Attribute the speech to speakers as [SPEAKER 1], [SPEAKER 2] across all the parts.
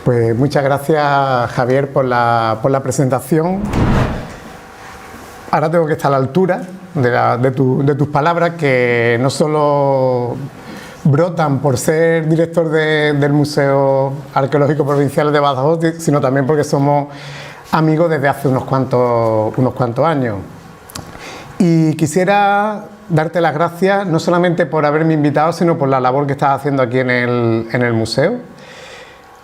[SPEAKER 1] Pues muchas gracias, Javier, por la presentación. Ahora tengo que estar a la altura de tus palabras, que no solo brotan por ser director del Museo Arqueológico Provincial de Badajoz, sino también porque somos amigos desde hace unos cuantos años. Y quisiera darte las gracias no solamente por haberme invitado, sino por la labor que estás haciendo aquí en el museo.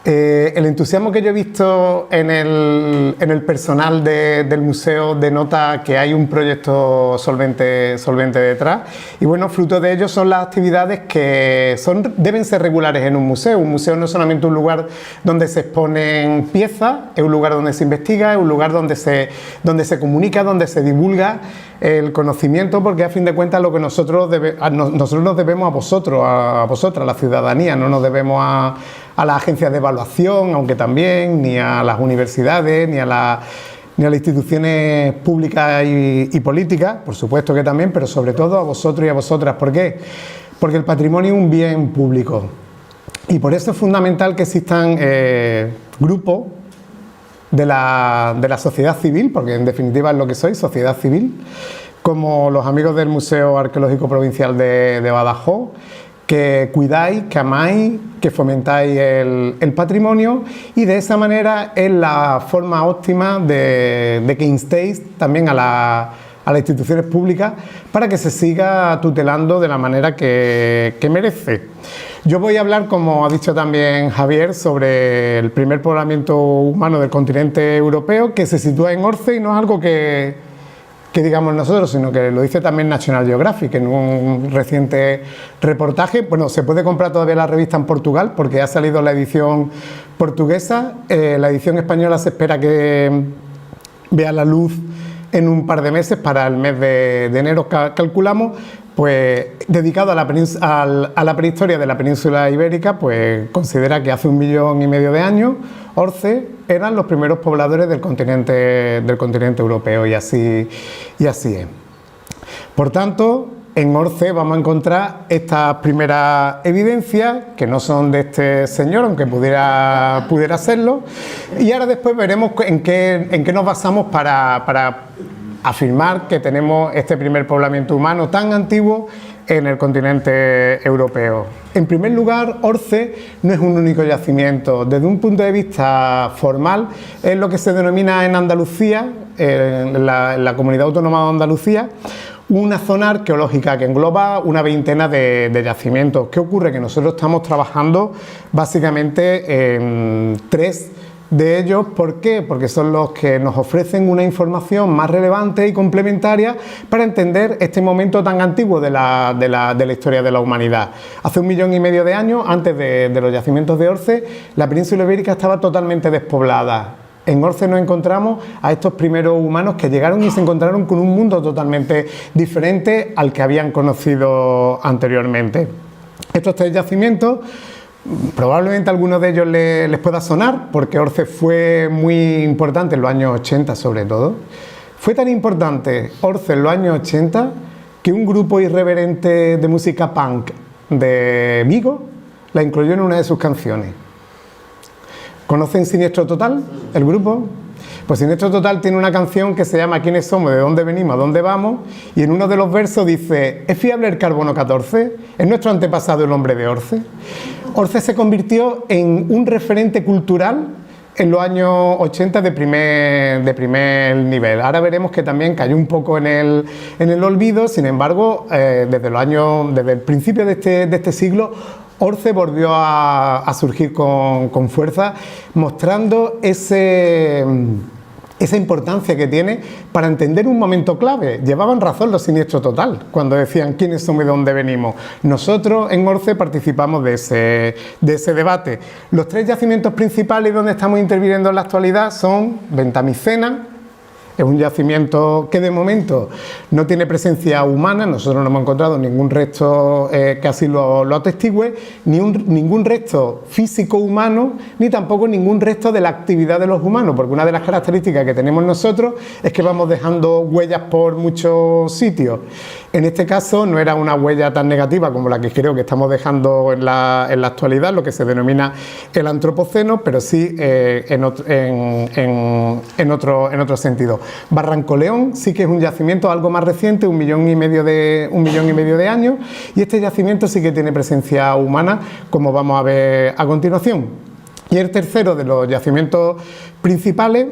[SPEAKER 1] El entusiasmo que yo he visto en el personal del museo denota que hay un proyecto solvente detrás, y bueno, fruto de ello son las actividades que deben ser regulares en un museo. Un museo no es solamente un lugar donde se exponen piezas, es un lugar donde se investiga, es un lugar donde se comunica, donde se divulga el conocimiento, porque a fin de cuentas lo que nosotros nos debemos a vosotros, a vosotras, a la ciudadanía, no nos debemos a las agencias de evaluación, aunque también, ni a las universidades, ni a las instituciones públicas y políticas, por supuesto que también, pero sobre todo a vosotros y a vosotras. ¿Por qué? Porque el patrimonio es un bien público, y por eso es fundamental que existan grupos de la sociedad civil, porque en definitiva es lo que soy, sociedad civil, como los amigos del Museo Arqueológico Provincial de Badajoz, que cuidáis, que amáis, que fomentáis el patrimonio, y de esa manera es la forma óptima de que instéis también a las instituciones públicas para que se siga tutelando de la manera que merece. Yo voy a hablar, como ha dicho también Javier, sobre el primer poblamiento humano del continente europeo, que se sitúa en Orce, y no es algo que digamos nosotros, sino que lo dice también National Geographic en un reciente reportaje. Bueno, se puede comprar todavía la revista en Portugal, porque ha salido la edición portuguesa. La edición española se espera que vea la luz en un par de meses, para el mes de enero calculamos, pues dedicado a la prehistoria de la península ibérica. Pues considera que hace 1,5 millones de años Orce eran los primeros pobladores del continente europeo, y así es. Por tanto, en Orce vamos a encontrar estas primeras evidencias, que no son de este señor, aunque pudiera serlo, y ahora después veremos en qué nos basamos para afirmar que tenemos este primer poblamiento humano tan antiguo en el continente europeo. En primer lugar, Orce no es un único yacimiento. Desde un punto de vista formal, es lo que se denomina en Andalucía, en la comunidad autónoma de Andalucía, una zona arqueológica que engloba una veintena de yacimientos. ¿Qué ocurre? Que nosotros estamos trabajando básicamente en 3 de ellos. ¿Por qué? Porque son los que nos ofrecen una información más relevante y complementaria para entender este momento tan antiguo de la historia de la humanidad. Hace 1,5 millones de años, antes de los yacimientos de Orce, la península ibérica estaba totalmente despoblada. En Orce nos encontramos a estos primeros humanos que llegaron y se encontraron con un mundo totalmente diferente al que habían conocido anteriormente. Estos 3 yacimientos, probablemente a algunos de ellos les pueda sonar, porque Orce fue muy importante en los años 80 sobre todo. Fue tan importante Orce en los años 80 que un grupo irreverente de música punk de Vigo la incluyó en una de sus canciones. ¿Conocen Siniestro Total, el grupo? Pues Siniestro Total tiene una canción que se llama ¿Quiénes somos? ¿De dónde venimos? ¿A dónde vamos? Y en uno de los versos dice: ¿es fiable el carbono 14? ¿Es nuestro antepasado el hombre de Orce? Orce se convirtió en un referente cultural en los años 80 de primer nivel. Ahora veremos que también cayó un poco en el olvido. Sin embargo, desde el principio de este siglo, Orce volvió a surgir con fuerza, mostrando esa importancia que tiene para entender un momento clave. Llevaban razón los Siniestro Total cuando decían quiénes somos y de dónde venimos. Nosotros en Orce participamos de ese debate. Los 3 yacimientos principales donde estamos interviniendo en la actualidad son Ventamicena. Es un yacimiento que de momento no tiene presencia humana. Nosotros no hemos encontrado ningún resto que así lo atestigue, ningún resto físico humano, ni tampoco ningún resto de la actividad de los humanos, porque una de las características que tenemos nosotros es que vamos dejando huellas por muchos sitios. En este caso no era una huella tan negativa como la que creo que estamos dejando en la actualidad, lo que se denomina el antropoceno, pero sí en otro sentido. Barranco León sí que es un yacimiento algo más reciente, 1,5 millones de años, y este yacimiento sí que tiene presencia humana, como vamos a ver a continuación. Y el tercero de los yacimientos principales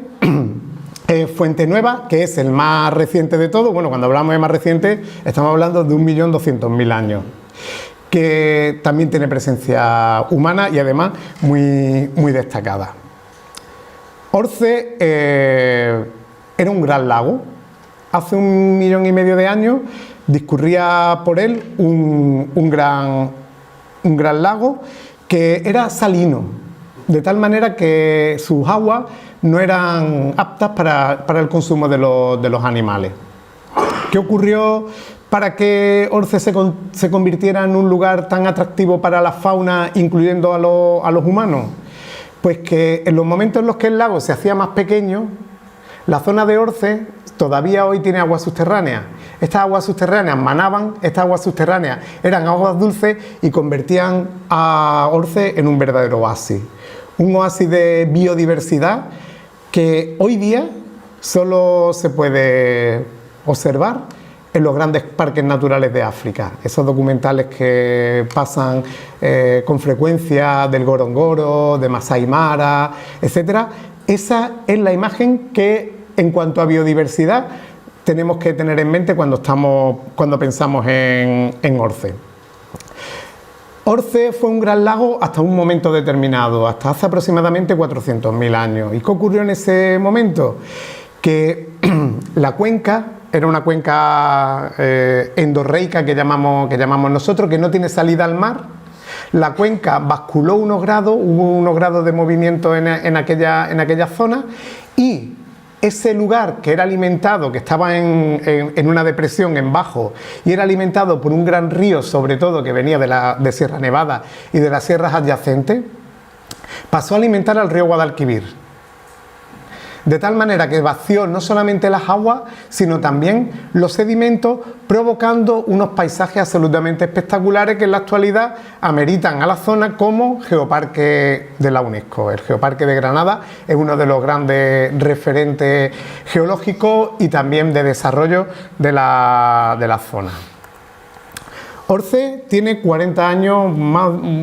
[SPEAKER 1] Fuente Nueva, que es el más reciente de todos. Bueno, cuando hablamos de más reciente estamos hablando de 1.200.000 años, que también tiene presencia humana y además muy destacada. Orce era un gran lago. Hace 1,5 millones de años discurría por él un gran lago que era salino, de tal manera que sus aguas no eran aptas para el consumo de los animales. ¿Qué ocurrió para que Orce se convirtiera en un lugar tan atractivo para la fauna, incluyendo a los humanos? Pues que en los momentos en los que el lago se hacía más pequeño, la zona de Orce todavía hoy tiene aguas subterráneas. Estas aguas subterráneas manaban, estas aguas subterráneas eran aguas dulces y convertían a Orce en un verdadero oasis. Un oasis de biodiversidad que hoy día solo se puede observar en los grandes parques naturales de África. Esos documentales que pasan con frecuencia del Gorongoro, de Masai Mara, etc. Esa es la imagen que, en cuanto a biodiversidad, tenemos que tener en mente cuando pensamos en Orce. Orce fue un gran lago hasta un momento determinado, hasta hace aproximadamente 400.000 años. ¿Y qué ocurrió en ese momento? Que la cuenca era una cuenca endorreica que llamamos nosotros, que no tiene salida al mar. La cuenca basculó unos grados, hubo unos grados de movimiento en aquella zona, y ese lugar que era alimentado, que estaba en una depresión en bajo, y era alimentado por un gran río, sobre todo que venía de Sierra Nevada y de las sierras adyacentes, pasó a alimentar al río Guadalquivir. De tal manera que vació no solamente las aguas, sino también los sedimentos, provocando unos paisajes absolutamente espectaculares que en la actualidad ameritan a la zona como geoparque de la UNESCO. El Geoparque de Granada es uno de los grandes referentes geológicos y también de desarrollo de la zona. Orce tiene 40 años,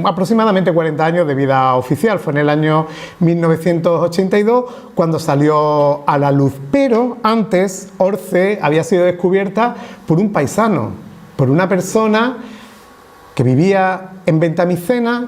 [SPEAKER 1] aproximadamente 40 años de vida oficial. Fue en el año 1982 cuando salió a la luz. Pero antes Orce había sido descubierta por un paisano, por una persona que vivía en Ventamicena.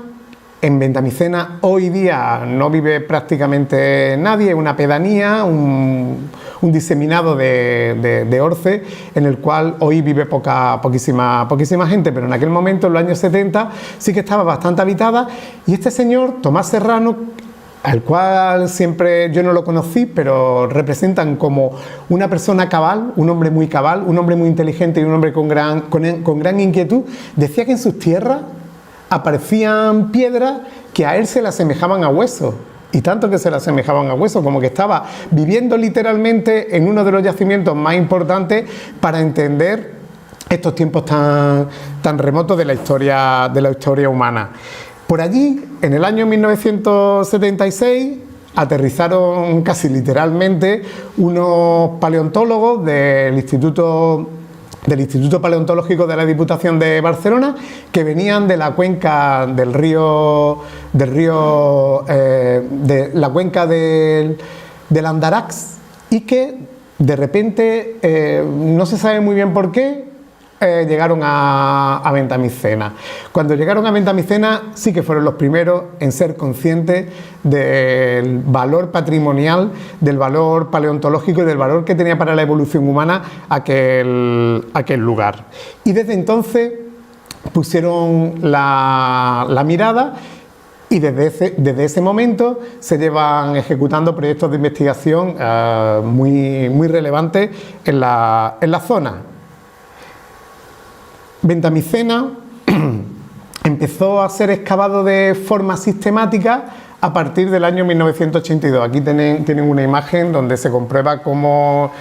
[SPEAKER 1] En Ventamicena hoy día no vive prácticamente nadie, es una pedanía, un diseminado de Orce, en el cual hoy vive poquísima gente, pero en aquel momento, en los años 70, sí que estaba bastante habitada. Y este señor, Tomás Serrano, al cual siempre yo no lo conocí, pero representan como una persona cabal, un hombre muy cabal, un hombre muy inteligente y un hombre con gran inquietud, decía que en sus tierras aparecían piedras que a él se le asemejaban a huesos, y tanto que se le asemejaban a huesos, como que estaba viviendo literalmente en uno de los yacimientos más importantes para entender estos tiempos tan remotos de la historia humana. Por allí, en el año 1976, aterrizaron casi literalmente unos paleontólogos del Instituto Paleontológico de la Diputación de Barcelona, que venían de la cuenca de la cuenca del Andarax, y que de repente, no se sabe muy bien por qué, llegaron a Ventamicena. Cuando llegaron a Ventamicena sí que fueron los primeros en ser conscientes del valor patrimonial, del valor paleontológico y del valor que tenía para la evolución humana aquel lugar. Y desde entonces pusieron la mirada, y desde ese momento se llevan ejecutando proyectos de investigación muy relevantes en la zona. Ventamicena empezó a ser excavado de forma sistemática a partir del año 1982. Aquí tienen una imagen donde se comprueba cómo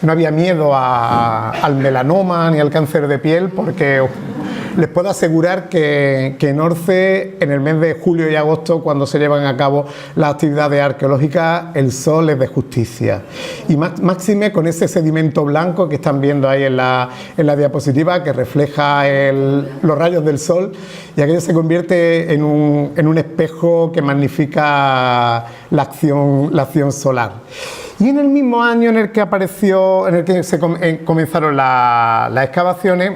[SPEAKER 1] no había miedo al melanoma ni al cáncer de piel, porque les puedo asegurar que en Orce, en el mes de julio y agosto, cuando se llevan a cabo las actividades arqueológicas, el sol es de justicia. Y máxime con ese sedimento blanco que están viendo ahí en la diapositiva, que refleja los rayos del sol, y aquello se convierte en un espejo que magnifica la acción solar. Y en el mismo año en el que comenzaron las excavaciones,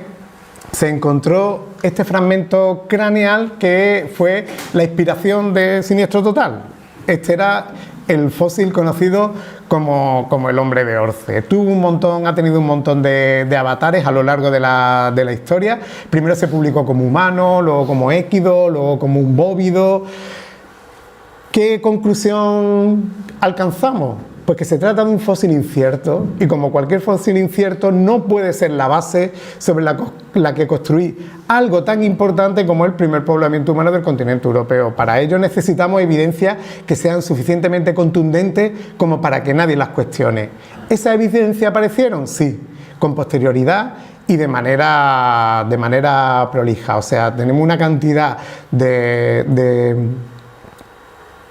[SPEAKER 1] se encontró este fragmento craneal que fue la inspiración de Siniestro Total. Este era el fósil conocido como el hombre de Orce. Ha tenido un montón de avatares a lo largo de la historia. Primero se publicó como humano, luego como équido, luego como un bóvido. ¿Qué conclusión alcanzamos? Pues que se trata de un fósil incierto, y como cualquier fósil incierto no puede ser la base sobre la que construir algo tan importante como el primer poblamiento humano del continente europeo. Para ello necesitamos evidencias que sean suficientemente contundentes como para que nadie las cuestione. ¿Esas evidencias aparecieron? Sí, con posterioridad y de manera prolija. O sea, tenemos una cantidad de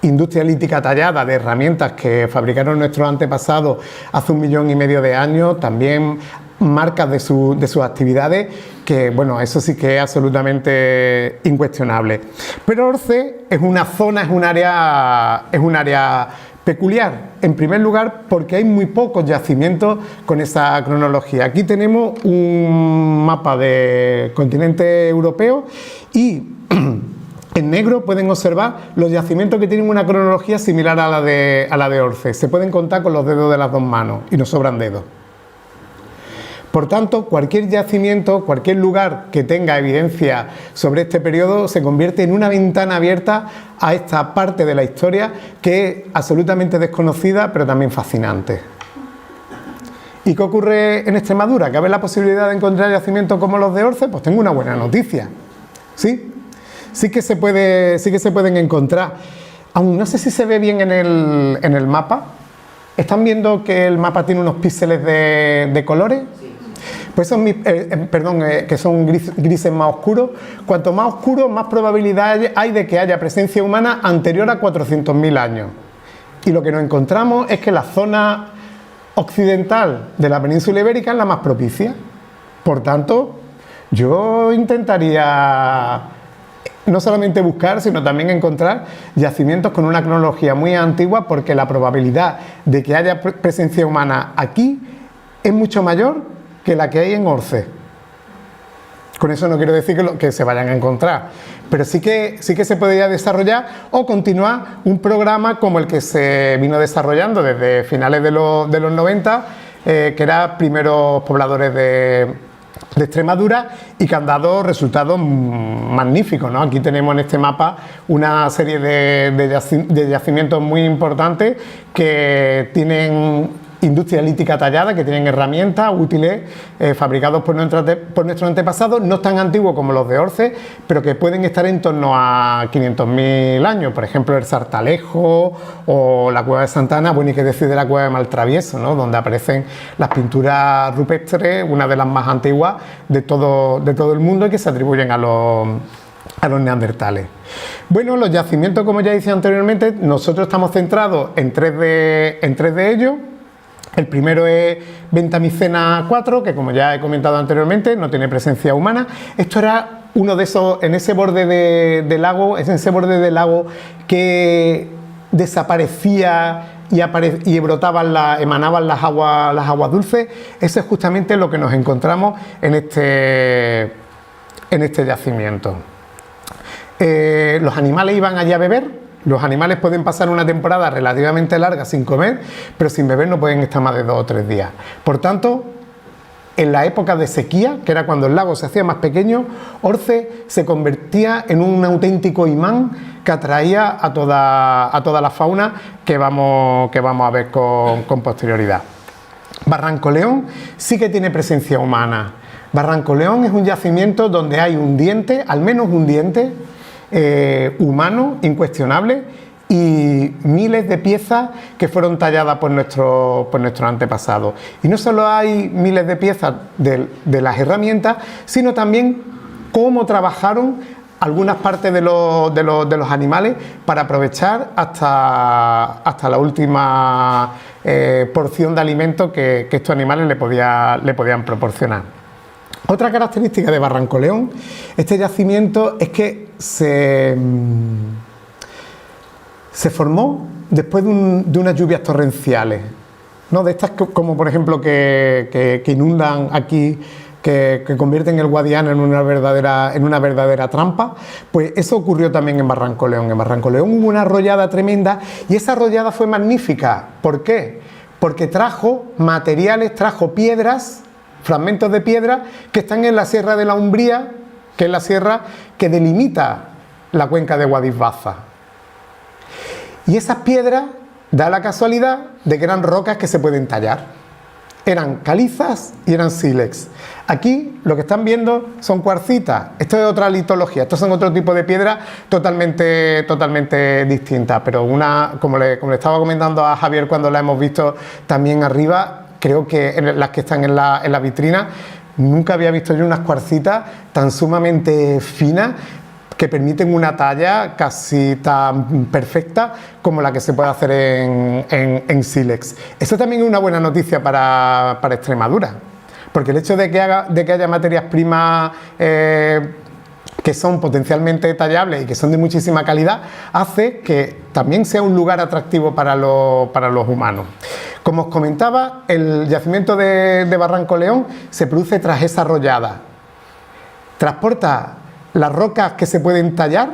[SPEAKER 1] industria lítica tallada, de herramientas que fabricaron nuestros antepasados hace 1,5 millones de años, también marcas de sus actividades, que bueno, eso sí que es absolutamente incuestionable. Pero Orce es un área peculiar, en primer lugar porque hay muy pocos yacimientos con esa cronología. Aquí tenemos un mapa del continente europeo y en negro pueden observar los yacimientos que tienen una cronología similar a la de Orce. Se pueden contar con los dedos de las dos manos y nos sobran dedos. Por tanto, cualquier yacimiento, cualquier lugar que tenga evidencia sobre este periodo se convierte en una ventana abierta a esta parte de la historia que es absolutamente desconocida, pero también fascinante. ¿Y qué ocurre en Extremadura? ¿Cabe la posibilidad de encontrar yacimientos como los de Orce? Pues tengo una buena noticia. ¿Sí? Sí que se pueden encontrar. Aún no sé si se ve bien en el mapa. ¿Están viendo que el mapa tiene unos píxeles de colores? Pues que son grises más oscuros. Cuanto más oscuro, más probabilidad hay de que haya presencia humana anterior a 400.000 años. Y lo que nos encontramos es que la zona occidental de la península ibérica es la más propicia. Por tanto, yo intentaría no solamente buscar, sino también encontrar yacimientos con una cronología muy antigua, porque la probabilidad de que haya presencia humana aquí es mucho mayor que la que hay en Orce. Con eso no quiero decir que se vayan a encontrar, pero sí que se podría desarrollar o continuar un programa como el que se vino desarrollando desde finales de los 90, que era primeros pobladores de Extremadura, y que han dado resultados magníficos, ¿no? Aquí tenemos en este mapa una serie de yacimientos muy importantes que tienen industria lítica tallada, que tienen herramientas útiles fabricados por nuestros antepasados, no tan antiguos como los de Orce, pero que pueden estar en torno a 500.000 años. Por ejemplo, el Sartalejo o la Cueva de Santana, bueno, y qué decir de la Cueva de Maltravieso, ¿no? Donde aparecen las pinturas rupestres, una de las más antiguas de todo el mundo, y que se atribuyen a los neandertales. Bueno, los yacimientos, como ya decía anteriormente, nosotros estamos centrados en tres de ellos. El primero es Ventamicena 4, que como ya he comentado anteriormente, no tiene presencia humana. Esto era uno de esos, en ese borde del lago que desaparecía y emanaban las aguas dulces. Eso es justamente lo que nos encontramos en este yacimiento. Los animales iban allí a beber. Los animales pueden pasar una temporada relativamente larga sin comer, pero sin beber no pueden estar más de 2 o 3 días. Por tanto, en la época de sequía, que era cuando el lago se hacía más pequeño, Orce se convertía en un auténtico imán que atraía a toda la fauna que vamos a ver con posterioridad. Barranco León sí que tiene presencia humana. Barranco León es un yacimiento donde hay un diente, al menos un diente, humano, incuestionable, y miles de piezas que fueron talladas por nuestros antepasados. Y no solo hay miles de piezas de las herramientas, sino también cómo trabajaron algunas partes de los animales para aprovechar hasta la última porción de alimento que estos animales le podían proporcionar. Otra característica de Barranco León, este yacimiento, es que se formó después de unas lluvias torrenciales, ¿no? De estas como por ejemplo que inundan aquí, que convierten el Guadiana en una verdadera trampa. Pues eso ocurrió también en Barranco León. En Barranco León hubo una arrollada tremenda y esa arrollada fue magnífica. ¿Por qué? Porque trajo materiales, trajo piedras, fragmentos de piedra que están en la Sierra de la Umbría, que es la sierra que delimita la cuenca de Guadix-Baza. Y esas piedras, da la casualidad de que eran rocas que se pueden tallar. Eran calizas y eran sílex. Aquí lo que están viendo son cuarcitas. Esto es otra litología. Estos son otro tipo de piedras totalmente distintas. Pero como le estaba comentando a Javier cuando la hemos visto también arriba, creo que las que están en la vitrina, nunca había visto yo unas cuarcitas tan sumamente finas que permiten una talla casi tan perfecta como la que se puede hacer en sílex. Eso también es una buena noticia para Extremadura, porque el hecho de que haya materias primas que son potencialmente tallables y que son de muchísima calidad, hace que también sea un lugar atractivo para los humanos. Como os comentaba, el yacimiento de Barranco León se produce tras esa arrollada. Transporta las rocas que se pueden tallar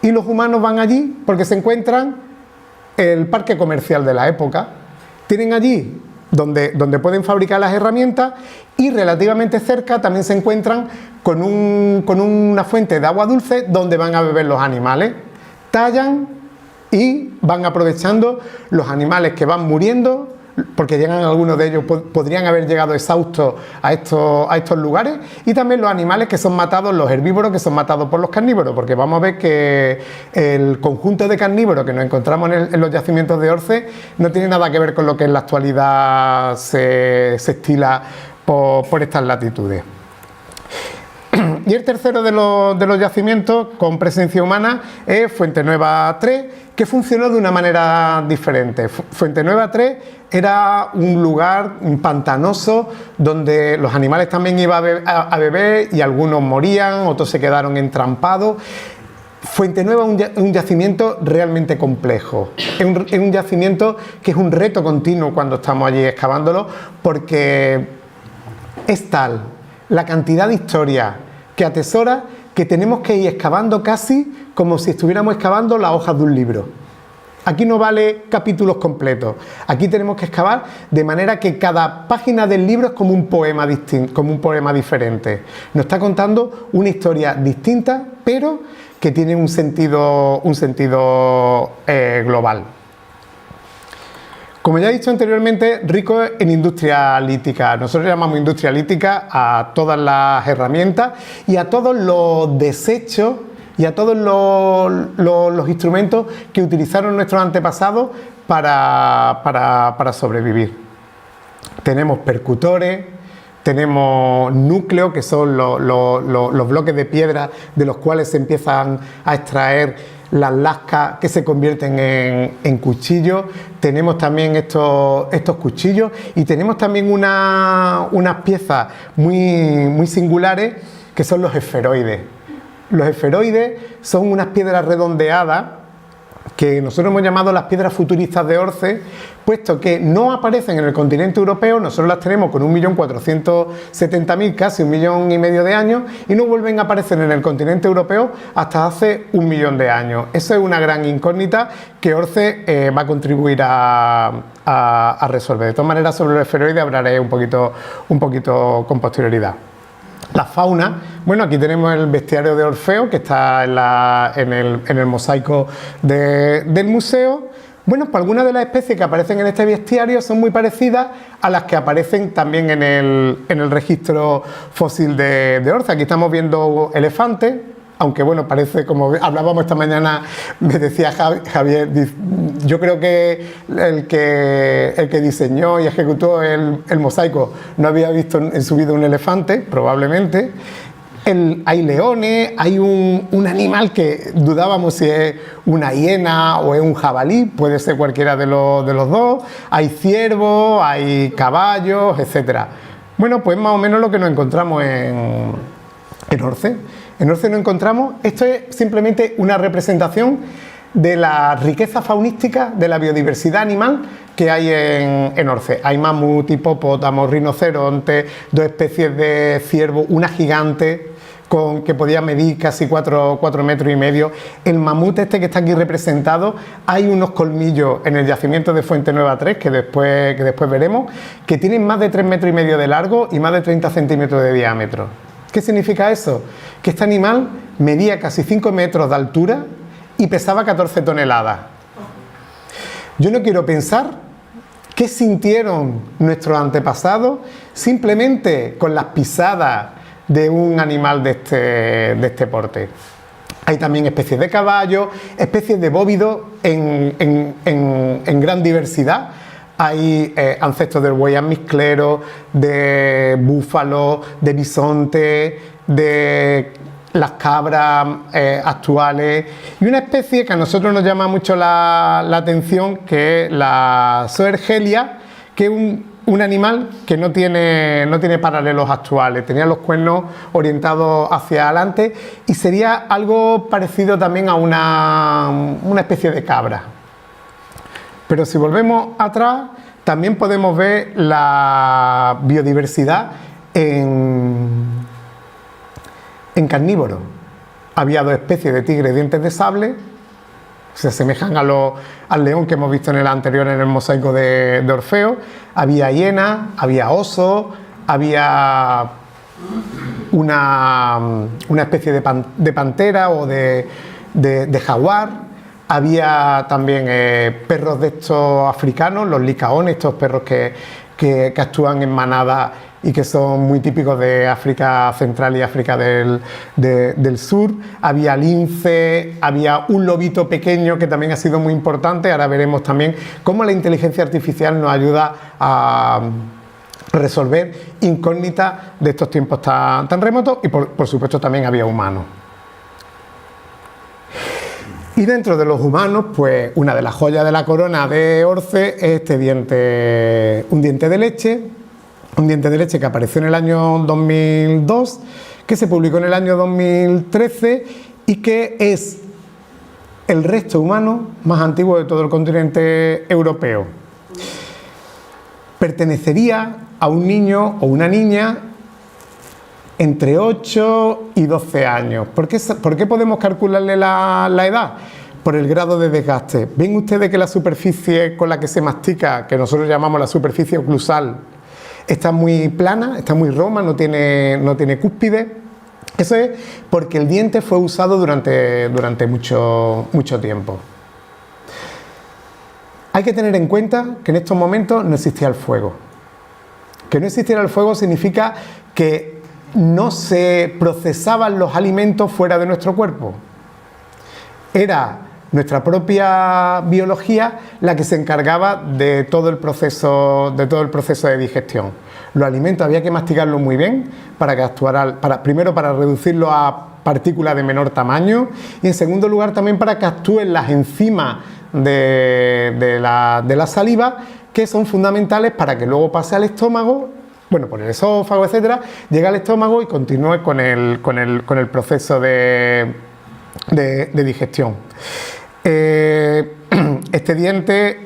[SPEAKER 1] y los humanos van allí porque se encuentran el parque comercial de la época. Tienen allí donde pueden fabricar las herramientas y relativamente cerca también se encuentran con una fuente de agua dulce donde van a beber los animales. Tallan y van aprovechando los animales que van muriendo, porque llegan algunos de ellos, podrían haber llegado exhaustos a estos lugares, y también los animales que son matados, los herbívoros que son matados por los carnívoros, porque vamos a ver que el conjunto de carnívoros que nos encontramos en los yacimientos de Orce no tiene nada que ver con lo que en la actualidad se estila por estas latitudes. Y el tercero de los yacimientos con presencia humana es Fuente Nueva 3, que funcionó de una manera diferente. Fuente Nueva 3 era un lugar pantanoso donde los animales también iban a beber y algunos morían, otros se quedaron entrampados. Fuente Nueva es un yacimiento realmente complejo, es un yacimiento que es un reto continuo cuando estamos allí excavándolo, porque es tal la cantidad de historia que atesora que tenemos que ir excavando casi como si estuviéramos excavando las hojas de un libro. Aquí no vale capítulos completos, aquí tenemos que excavar de manera que cada página del libro es como un poema distinto, como un poema diferente. Nos está contando una historia distinta, pero que tiene un sentido global. Como ya he dicho anteriormente, rico en industria lítica. Nosotros llamamos industria lítica a todas las herramientas y a todos los desechos y a todos los instrumentos que utilizaron nuestros antepasados para sobrevivir. Tenemos percutores, tenemos núcleos, que son los bloques de piedra de los cuales se empiezan a extraer las lascas que se convierten en cuchillos. Tenemos también estos cuchillos y tenemos también unas piezas muy singulares que son los esferoides. Los esferoides son unas piedras redondeadas que nosotros hemos llamado las piedras futuristas de Orce, puesto que no aparecen en el continente europeo. Nosotros las tenemos con 1.470.000, casi 1,5 millones de años, y no vuelven a aparecer en el continente europeo hasta hace 1 millón de años. Eso es una gran incógnita que Orce va a contribuir a resolver. De todas maneras, sobre los esferoides hablaré un poquito con posterioridad. La fauna, bueno, aquí tenemos el bestiario de Orfeo, que está en el mosaico del museo. Bueno, pues algunas de las especies que aparecen en este bestiario son muy parecidas a las que aparecen también en el registro fósil de Orce. Aquí estamos viendo elefantes, aunque bueno, parece, como hablábamos esta mañana, me decía Javier, yo creo que el que diseñó y ejecutó el mosaico no había visto en su vida un elefante, probablemente. Hay leones, hay un animal que dudábamos si es una hiena o es un jabalí, puede ser cualquiera de los dos, hay ciervos, hay caballos, etc. Bueno, pues más o menos lo que nos encontramos en Orce. En Orce nos encontramos, esto es simplemente una representación de la riqueza faunística, de la biodiversidad animal que hay en Orce. Hay mamut, hipopótamos, rinocerontes, 2 especies de ciervo, una gigante que podía medir casi 4 metros y medio. El mamut este que está aquí representado, hay unos colmillos en el yacimiento de Fuente Nueva 3, que después veremos, que tienen más de 3 metros y medio de largo y más de 30 centímetros de diámetro. ¿Qué significa eso? Que este animal medía casi 5 metros de altura y pesaba 14 toneladas. Yo no quiero pensar qué sintieron nuestros antepasados simplemente con las pisadas de un animal de este porte. Hay también especies de caballos, especies de bóvidos en gran diversidad. Hay ancestros del buey almizclero, de búfalo, de bisonte, de las cabras actuales, y una especie que a nosotros nos llama mucho la atención, que es la Zoergelia, que es un animal que no tiene paralelos actuales, tenía los cuernos orientados hacia adelante y sería algo parecido también a una especie de cabra. Pero si volvemos atrás, también podemos ver la biodiversidad en carnívoros. Había 2 especies de tigre dientes de sable, se asemejan al león que hemos visto en el anterior, en el mosaico de Orfeo. Había hiena, había oso, había una especie de pantera o de jaguar. Había también perros de estos africanos, los licaones, estos perros que actúan en manada y que son muy típicos de África Central y África del Sur. Había lince, había un lobito pequeño que también ha sido muy importante. Ahora veremos también cómo la inteligencia artificial nos ayuda a resolver incógnitas de estos tiempos tan remotos, y por supuesto también había humanos. Y dentro de los humanos, pues una de las joyas de la corona de Orce es este diente, un diente de leche. Un diente de leche que apareció en el año 2002, que se publicó en el año 2013 y que es el resto humano más antiguo de todo el continente europeo. Pertenecería a un niño o una niña entre 8 y 12 años. ¿Por qué podemos calcularle la edad? Por el grado de desgaste. Ven ustedes que la superficie con la que se mastica, que nosotros llamamos la superficie oclusal, está muy plana, está muy roma, no tiene cúspide. Eso es porque el diente fue usado durante mucho tiempo. Hay que tener en cuenta que en estos momentos no existía el fuego. Que no existiera el fuego significa que no se procesaban los alimentos fuera de nuestro cuerpo. Era nuestra propia biología la que se encargaba de todo el proceso de digestión. Los alimentos había que masticarlos muy bien para que actuara, primero para reducirlos a partículas de menor tamaño, y en segundo lugar también para que actúen las enzimas de la saliva, que son fundamentales para que luego pase al estómago, bueno, por el esófago, etcétera, llegue al estómago y continúe con el proceso de digestión. Este diente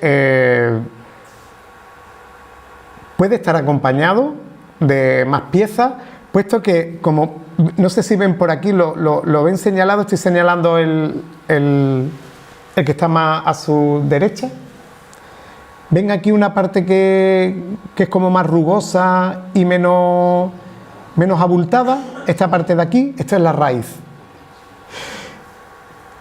[SPEAKER 1] puede estar acompañado de más piezas, puesto que, como no sé si ven por aquí, lo ven señalado, estoy señalando el que está más a su derecha. Ven aquí una parte que es como más rugosa y menos abultada. Esta parte de aquí, esta es la raíz.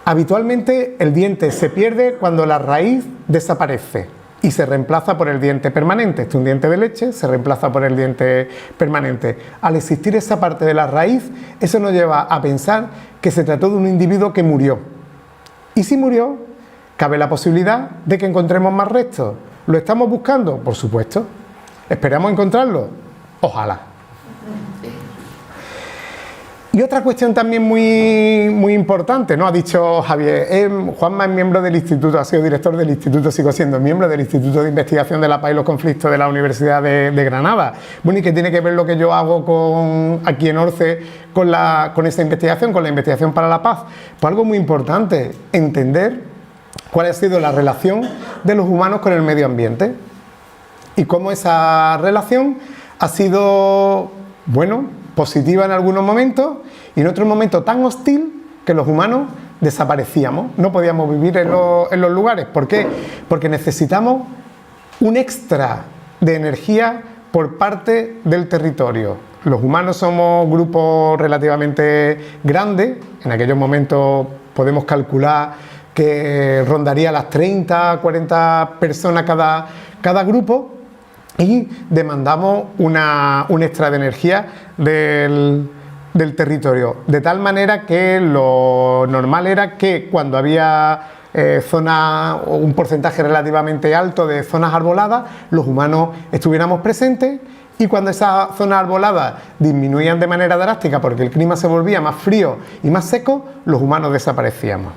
[SPEAKER 1] Habitualmente el diente se pierde cuando la raíz desaparece. y se reemplaza por el diente permanente. Este es un diente de leche, se reemplaza por el diente permanente. Al existir esa parte de la raíz, eso nos lleva a pensar que se trató de un individuo que murió. Y si murió, cabe la posibilidad de que encontremos más restos. ¿Lo estamos buscando? Por supuesto. ¿Esperamos encontrarlo? Ojalá. Y otra cuestión también muy importante, ¿no? Ha dicho Javier, Juanma es miembro del instituto, ha sido director del instituto, sigo siendo miembro del Instituto de Investigación de la Paz y los Conflictos de la Universidad de Granada. Bueno, ¿y qué tiene que ver lo que yo hago aquí en ORCE con esa investigación, con la investigación para la paz? Pues algo muy importante, entender cuál ha sido la relación de los humanos con el medio ambiente y cómo esa relación ha sido, bueno, positiva en algunos momentos y en otros momentos tan hostil que los humanos desaparecíamos, no podíamos vivir en los lugares. ¿Por qué? Porque necesitamos un extra de energía por parte del territorio. Los humanos somos grupos relativamente grandes, en aquellos momentos podemos calcular que rondaría las 30, 40 personas cada grupo, y demandamos un extra de energía del territorio, de tal manera que lo normal era que cuando había un porcentaje relativamente alto de zonas arboladas, los humanos estuviéramos presentes, y cuando esas zonas arboladas disminuían de manera drástica porque el clima se volvía más frío y más seco, los humanos desaparecíamos.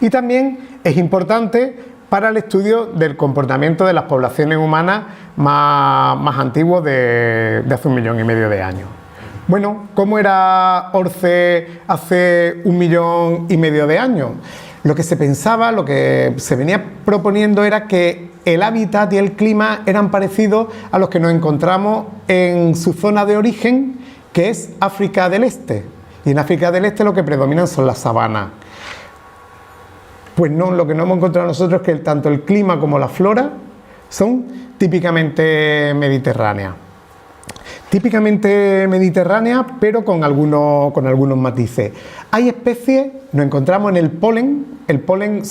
[SPEAKER 1] Y también es importante para el estudio del comportamiento de las poblaciones humanas más antiguos de hace 1,5 millones de años. Bueno, ¿cómo era ORCE hace 1,5 millones de años? Lo que se pensaba, lo que se venía proponiendo era que el hábitat y el clima eran parecidos a los que nos encontramos en su zona de origen, que es África del Este. Y en África del Este lo que predominan son las sabanas. Pues no, lo que no hemos encontrado nosotros es que tanto el clima como la flora son típicamente mediterráneas. Típicamente mediterráneas, pero con algunos matices. Hay especies, nos encontramos en el polen. El polen,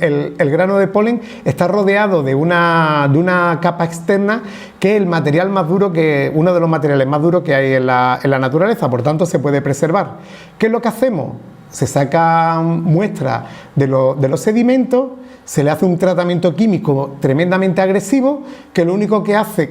[SPEAKER 1] el grano de polen está rodeado de una capa externa que es el material más duro, uno de los materiales más duros que hay en la naturaleza, por tanto se puede preservar. ¿Qué es lo que hacemos? Se sacan muestras de los sedimentos, se le hace un tratamiento químico tremendamente agresivo, que lo único que hace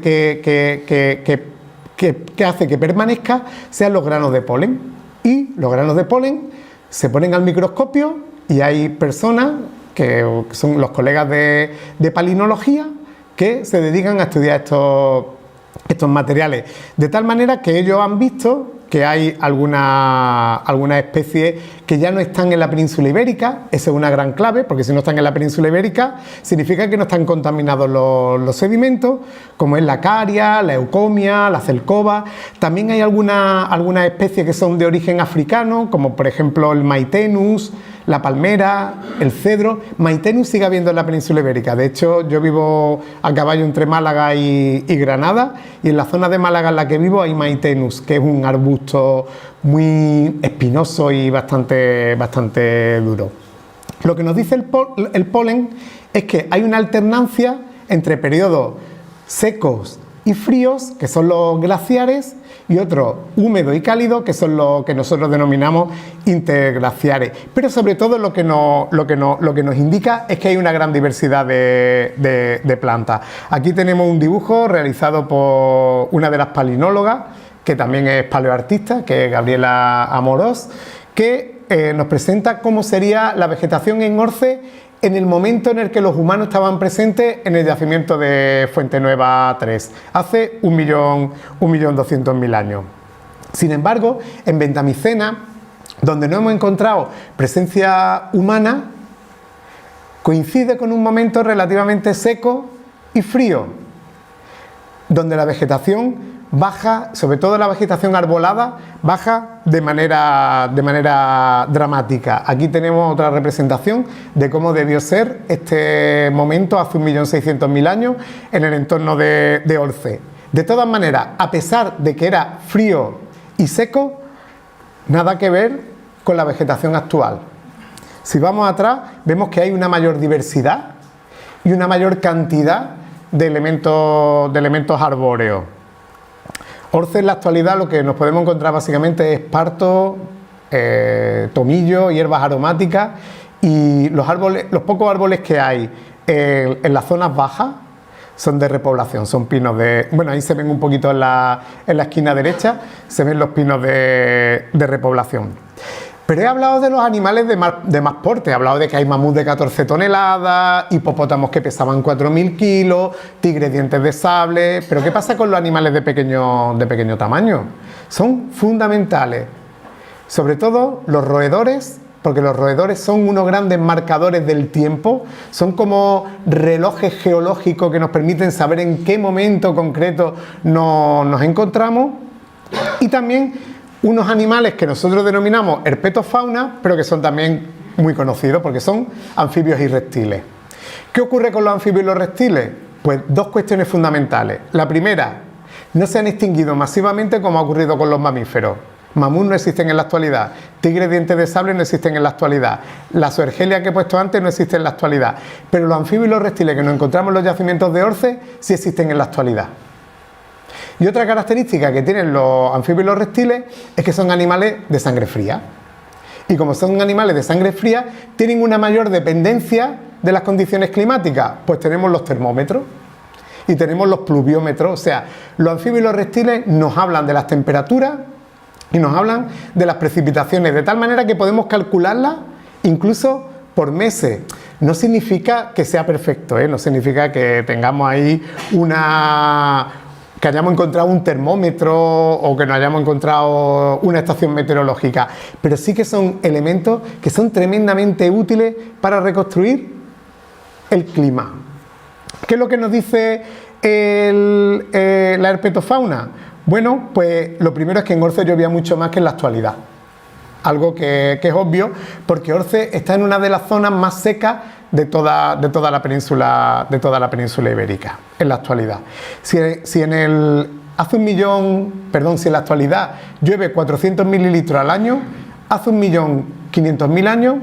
[SPEAKER 1] que permanezca sean los granos de polen. Y los granos de polen se ponen al microscopio y hay personas, que son los colegas de palinología, que se dedican a estudiar estos materiales. De tal manera que ellos han visto que hay algunas especies que ya no están en la península ibérica. Esa es una gran clave, porque si no están en la península ibérica significa que no están contaminados los sedimentos, como es la caria, la eucomia, la celcoba. También hay algunas especies que son de origen africano, como por ejemplo el maitenus, la palmera, el cedro. Maitenus sigue habiendo en la península ibérica. De hecho, yo vivo a caballo entre Málaga y Granada, y en la zona de Málaga en la que vivo hay maitenus, que es un arbusto muy espinoso y bastante duro. Lo que nos dice el polen es que hay una alternancia entre periodos secos y fríos, que son los glaciares, y otros húmedos y cálidos, que son los que nosotros denominamos interglaciares. Pero sobre todo lo que nos indica es que hay una gran diversidad de plantas. Aquí tenemos un dibujo realizado por una de las palinólogas, que también es paleoartista, que es Gabriela Amorós, que nos presenta cómo sería la vegetación en ORCE en el momento en el que los humanos estaban presentes en el yacimiento de Fuente Nueva 3, hace 1.200.000 años. Sin embargo, en Ventamicena, donde no hemos encontrado presencia humana, coincide con un momento relativamente seco y frío, donde la vegetación baja, sobre todo la vegetación arbolada, baja de manera dramática. Aquí tenemos otra representación de cómo debió ser este momento hace 1.600.000 años en el entorno de ORCE. De todas maneras, a pesar de que era frío y seco, nada que ver con la vegetación actual. Si vamos atrás, vemos que hay una mayor diversidad, y una mayor cantidad de elementos arbóreos. Orce en la actualidad lo que nos podemos encontrar básicamente es esparto, tomillo, hierbas aromáticas, y los pocos árboles que hay en las zonas bajas son de repoblación, son pinos de... Bueno, ahí se ven un poquito en la esquina derecha, se ven los pinos de repoblación. Pero he hablado de los animales de más porte, he hablado de que hay mamuts de 14 toneladas, hipopótamos que pesaban 4.000 kilos, tigres dientes de sable... Pero ¿qué pasa con los animales de pequeño tamaño? Son fundamentales, sobre todo los roedores, porque los roedores son unos grandes marcadores del tiempo, son como relojes geológicos que nos permiten saber en qué momento concreto nos encontramos, y también unos animales que nosotros denominamos herpetofauna, pero que son también muy conocidos porque son anfibios y reptiles. ¿Qué ocurre con los anfibios y los reptiles? Pues dos cuestiones fundamentales. La primera, no se han extinguido masivamente como ha ocurrido con los mamíferos. Mamuts no existen en la actualidad, tigres dientes de sable no existen en la actualidad, la zoergelia que he puesto antes no existe en la actualidad, pero los anfibios y los reptiles que nos encontramos en los yacimientos de Orce sí existen en la actualidad. Y otra característica que tienen los anfibios y los reptiles es que son animales de sangre fría. Y como son animales de sangre fría, tienen una mayor dependencia de las condiciones climáticas. Pues tenemos los termómetros y tenemos los pluviómetros. O sea, los anfibios y los reptiles nos hablan de las temperaturas y nos hablan de las precipitaciones, de tal manera que podemos calcularlas incluso por meses. No significa que sea perfecto, no significa que tengamos ahí que hayamos encontrado un termómetro o que no hayamos encontrado una estación meteorológica, pero sí que son elementos que son tremendamente útiles para reconstruir el clima. ¿Qué es lo que nos dice la herpetofauna? Bueno, pues lo primero es que en Orce llovía mucho más que en la actualidad. Algo que es obvio, porque Orce está en una de las zonas más secas de toda la península ibérica, en la actualidad. Si en la actualidad llueve 400 mililitros al año, hace 1.500.000 años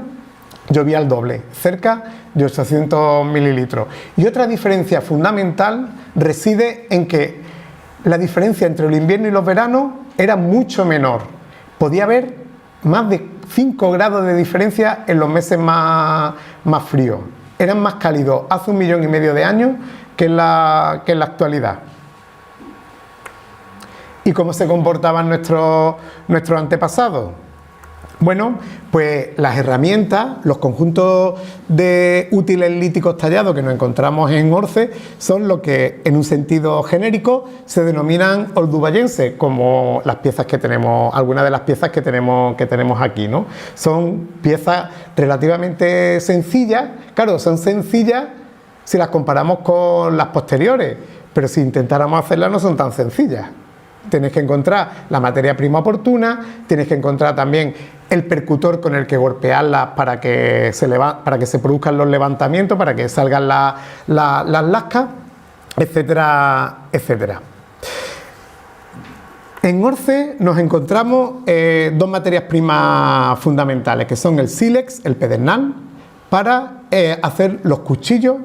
[SPEAKER 1] llovía el doble, cerca de 800 mililitros. Y otra diferencia fundamental reside en que la diferencia entre el invierno y los veranos era mucho menor. Podía haber más de 5 grados de diferencia en los meses más fríos. Eran más cálidos hace 1,5 millones de años que en la actualidad. ¿Y cómo se comportaban nuestros antepasados? Bueno, pues las herramientas, los conjuntos de útiles líticos tallados que nos encontramos en Orce son lo que en un sentido genérico se denominan ordubayenses, como las piezas que tenemos, algunas de las piezas que tenemos aquí, ¿no? Son piezas relativamente sencillas, claro, son sencillas si las comparamos con las posteriores, pero si intentáramos hacerlas no son tan sencillas. Tienes que encontrar la materia prima oportuna, tienes que encontrar también el percutor con el que golpearlas para que se produzcan los levantamientos, para que salgan las lascas, etcétera, etcétera. En Orce nos encontramos dos materias primas fundamentales, que son el sílex, el pedernal, para hacer los cuchillos,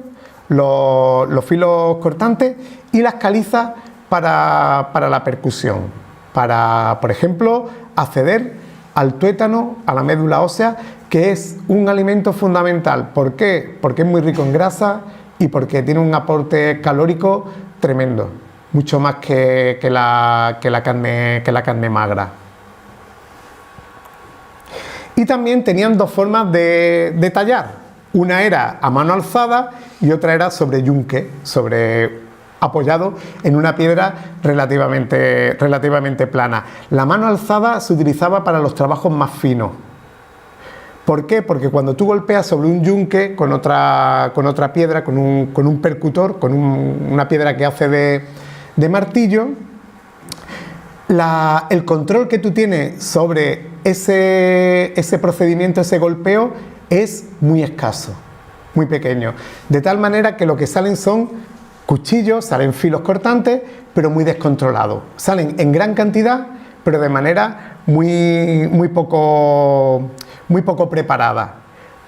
[SPEAKER 1] los filos cortantes, y las calizas para la percusión, para, por ejemplo, acceder al tuétano, a la médula ósea, que es un alimento fundamental. ¿Por qué? Porque es muy rico en grasa y porque tiene un aporte calórico tremendo, mucho más que la carne magra. Y también tenían dos formas de tallar. Una era a mano alzada y otra era sobre yunque, apoyado en una piedra relativamente plana. La mano alzada se utilizaba para los trabajos más finos. ¿Por qué? Porque cuando tú golpeas sobre un yunque con otra piedra, con un percutor, con una piedra que hace de martillo, el control que tú tienes sobre ese procedimiento, ese golpeo, es muy escaso, muy pequeño. De tal manera que lo que salen son cuchillos, salen filos cortantes, pero muy descontrolados. Salen en gran cantidad, pero de manera muy poco preparada.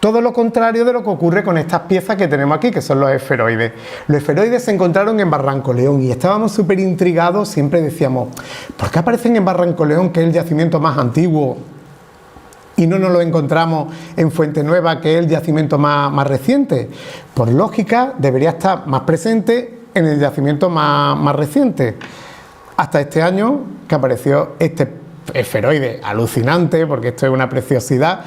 [SPEAKER 1] Todo lo contrario de lo que ocurre con estas piezas que tenemos aquí, que son los esferoides. Los esferoides se encontraron en Barranco León y estábamos súper intrigados, siempre decíamos, ¿por qué aparecen en Barranco León, que es el yacimiento más antiguo, y no nos lo encontramos en Fuente Nueva, que es el yacimiento más reciente? Por lógica, debería estar más presente en el yacimiento más reciente. Hasta este año, que apareció este esferoide alucinante, porque esto es una preciosidad,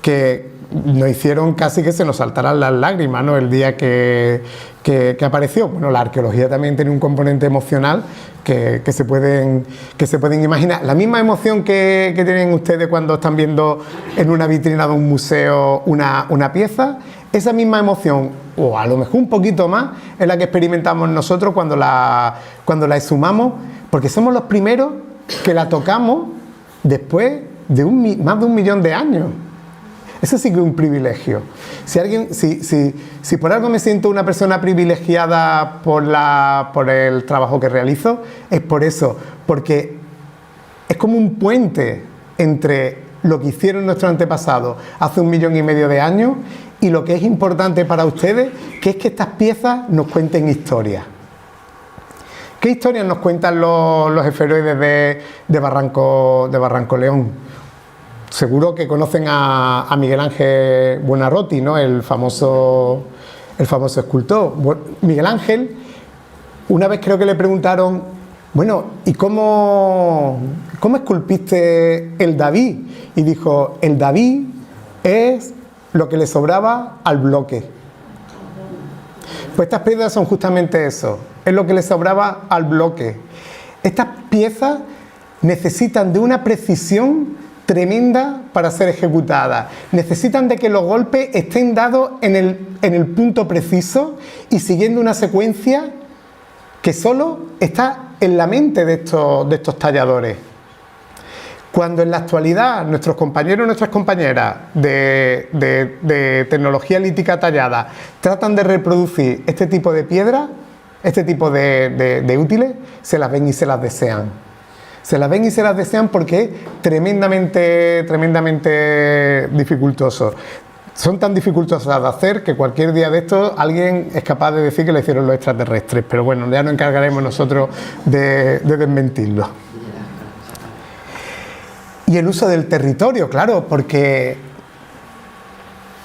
[SPEAKER 1] que nos hicieron casi que se nos saltaran las lágrimas, ¿no?, el día que apareció. Bueno, la arqueología también tiene un componente emocional que se pueden imaginar. La misma emoción que tienen ustedes cuando están viendo en una vitrina de un museo una pieza, esa misma emoción, o a lo mejor un poquito más, es la que experimentamos nosotros cuando la exhumamos, porque somos los primeros que la tocamos después de más de 1 millón de años. Eso sí que es un privilegio. Si por algo me siento una persona privilegiada por el trabajo que realizo, es por eso, porque es como un puente entre lo que hicieron nuestros antepasados hace 1,5 millones de años y lo que es importante para ustedes, que es que estas piezas nos cuenten historias. ¿Qué historias nos cuentan los esferoides de Barranco León? Seguro que conocen a Miguel Ángel Buonarroti, ¿no?, el famoso escultor. Miguel Ángel, una vez creo que le preguntaron, bueno, ¿y cómo esculpiste el David? Y dijo, el David es lo que le sobraba al bloque. Pues estas piedras son justamente eso, es lo que le sobraba al bloque. Estas piezas necesitan de una precisión tremenda para ser ejecutada. Necesitan de que los golpes estén dados en el punto preciso y siguiendo una secuencia que solo está en la mente de estos talladores. Cuando en la actualidad nuestros compañeros y nuestras compañeras de tecnología lítica tallada tratan de reproducir este tipo de piedras, este tipo de útiles, se las ven y se las desean. Se las ven y se las desean porque es tremendamente dificultoso. Son tan dificultosas de hacer que cualquier día de estos alguien es capaz de decir que lo hicieron los extraterrestres, pero bueno, ya nos encargaremos nosotros de desmentirlo. Y el uso del territorio, claro, porque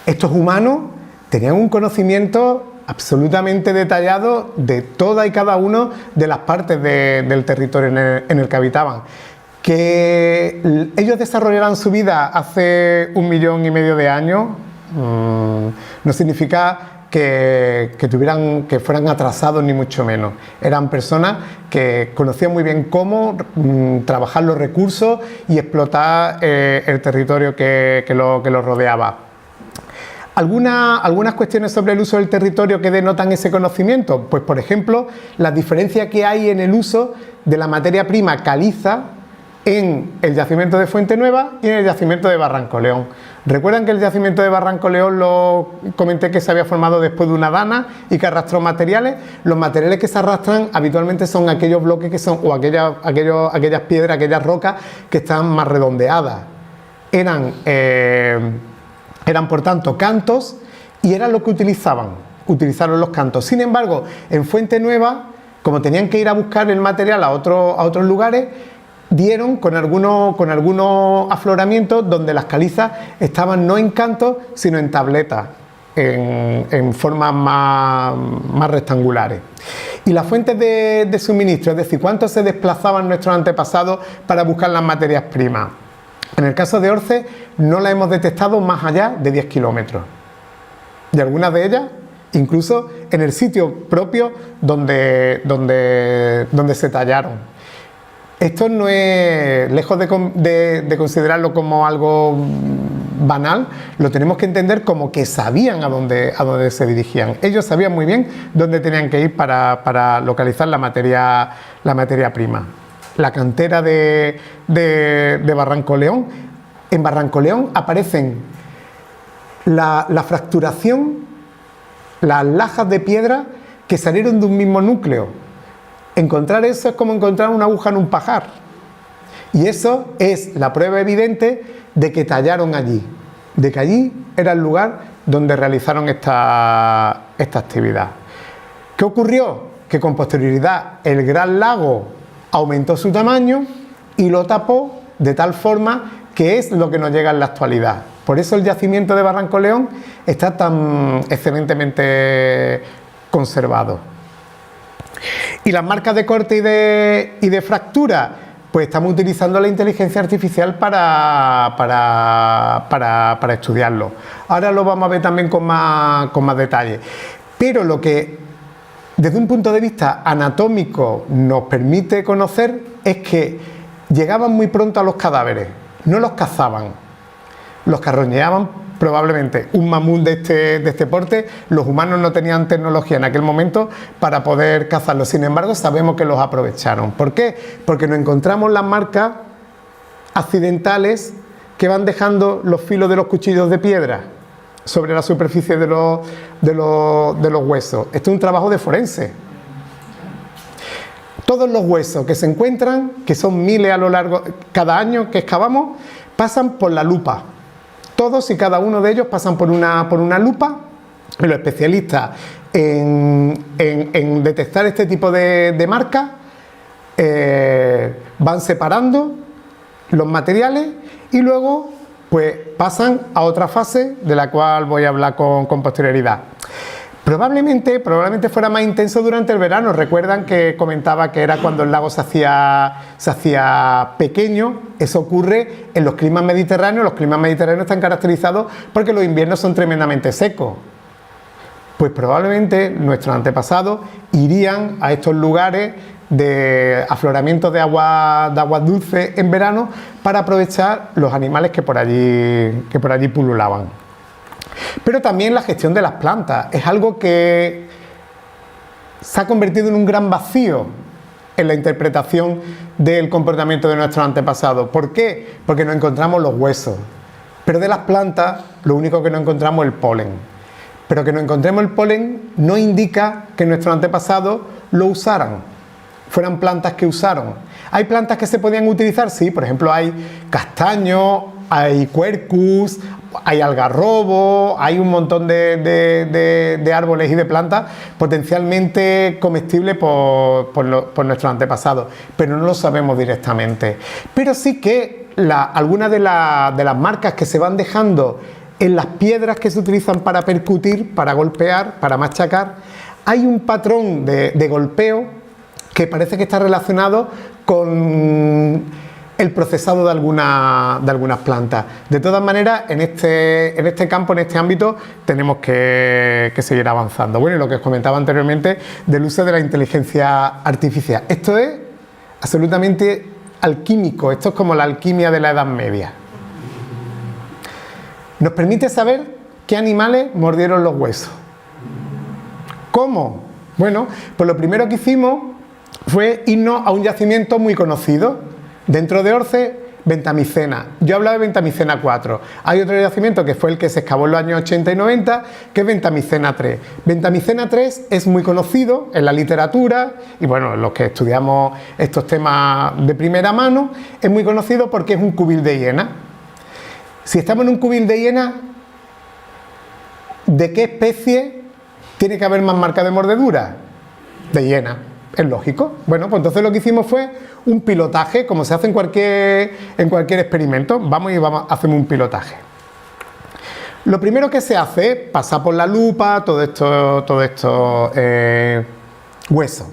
[SPEAKER 1] estos humanos tenían un conocimiento absolutamente detallado de toda y cada una de las partes del territorio en el que habitaban. Que ellos desarrollaran su vida hace 1,5 millones de años no significa que fueran atrasados, ni mucho menos. Eran personas que conocían muy bien cómo trabajar los recursos y explotar el territorio que los rodeaba. Algunas cuestiones sobre el uso del territorio que denotan ese conocimiento, pues por ejemplo, la diferencia que hay en el uso de la materia prima caliza en el yacimiento de Fuente Nueva y en el yacimiento de Barranco León. ¿Recuerdan que el yacimiento de Barranco León lo comenté que se había formado después de una dana y que arrastró materiales? Los materiales que se arrastran habitualmente son aquellos bloques que son, o aquellas piedras, aquellas rocas que están más redondeadas. Eran por tanto cantos y era lo que utilizaron los cantos. Sin embargo, en Fuente Nueva, como tenían que ir a buscar el material a otros lugares, dieron con algunos afloramientos donde las calizas estaban no en cantos, sino en tabletas, en formas más rectangulares. Y las fuentes de suministro, es decir, cuánto se desplazaban nuestros antepasados para buscar las materias primas. En el caso de Orce no la hemos detectado más allá de 10 kilómetros. Y algunas de ellas, incluso en el sitio propio donde se tallaron. Esto no es, lejos de considerarlo como algo banal, lo tenemos que entender como que sabían a dónde se dirigían. Ellos sabían muy bien dónde tenían que ir para localizar la materia prima. La cantera de Barranco León. En Barranco León aparecen la fracturación, las lajas de piedra que salieron de un mismo núcleo. Encontrar eso es como encontrar una aguja en un pajar. Y eso es la prueba evidente de que tallaron allí. de que allí era el lugar donde realizaron esta actividad. ¿Qué ocurrió? Que con posterioridad el Gran Lago aumentó su tamaño y lo tapó de tal forma que es lo que nos llega en la actualidad. Por eso el yacimiento de Barranco León está tan excelentemente conservado. Y las marcas de corte y de fractura, pues estamos utilizando la inteligencia artificial para estudiarlo. Ahora lo vamos a ver también con más detalle. Pero lo que desde un punto de vista anatómico nos permite conocer es que llegaban muy pronto a los cadáveres, no los cazaban, los carroñeaban probablemente. Un mamut de este porte, los humanos no tenían tecnología en aquel momento para poder cazarlos, sin embargo sabemos que los aprovecharon. ¿Por qué? Porque nos encontramos las marcas accidentales que van dejando los filos de los cuchillos de piedra sobre la superficie de los huesos. Esto es un trabajo de forense. Todos los huesos que se encuentran, que son miles a lo largo, cada año que excavamos, pasan por la lupa. Todos y cada uno de ellos pasan por una lupa. Y los especialistas en detectar este tipo de marcas van separando los materiales y luego pues pasan a otra fase de la cual voy a hablar con posterioridad. Probablemente fuera más intenso durante el verano. Recuerdan que comentaba que era cuando el lago se hacía pequeño. Eso ocurre en los climas mediterráneos. Los climas mediterráneos están caracterizados porque los inviernos son tremendamente secos. Pues probablemente nuestros antepasados irían a estos lugares de afloramiento de aguas dulces en verano para aprovechar los animales que por allí pululaban. Pero también la gestión de las plantas es algo que se ha convertido en un gran vacío en la interpretación del comportamiento de nuestros antepasados. ¿Por qué? Porque no encontramos los huesos, pero de las plantas lo único que no encontramos es el polen. Pero que no encontremos el polen no indica que nuestros antepasados lo usaran, fueran plantas que usaron. ¿Hay plantas que se podían utilizar? Sí, por ejemplo hay castaño, hay quercus, hay algarrobo, hay un montón de árboles y de plantas potencialmente comestibles por nuestros antepasados, pero no lo sabemos directamente. Pero sí que algunas de las marcas que se van dejando en las piedras que se utilizan para percutir, para golpear, para machacar, hay un patrón de golpeo que parece que está relacionado con el procesado de algunas plantas. De todas maneras, en este campo, en este ámbito, tenemos que seguir avanzando. Bueno, y lo que os comentaba anteriormente del uso de la inteligencia artificial. Esto es absolutamente alquímico, esto es como la alquimia de la Edad Media. Nos permite saber qué animales mordieron los huesos. ¿Cómo? Bueno, pues lo primero que hicimos fue irnos a un yacimiento muy conocido dentro de Orce, Ventamicena. Yo hablaba de Ventamicena 4. Hay otro yacimiento que fue el que se excavó en los años 80 y 90, que es Ventamicena 3. Ventamicena 3 es muy conocido en la literatura y bueno, los que estudiamos estos temas de primera mano, es muy conocido porque es un cubil de hiena. Si estamos en un cubil de hiena, ¿de qué especie tiene que haber más marca de mordedura? De hiena. Es lógico. Bueno, pues entonces lo que hicimos fue un pilotaje, como se hace en cualquier experimento. Vamos hacemos un pilotaje. Lo primero que se hace es pasar por la lupa todo esto huesos.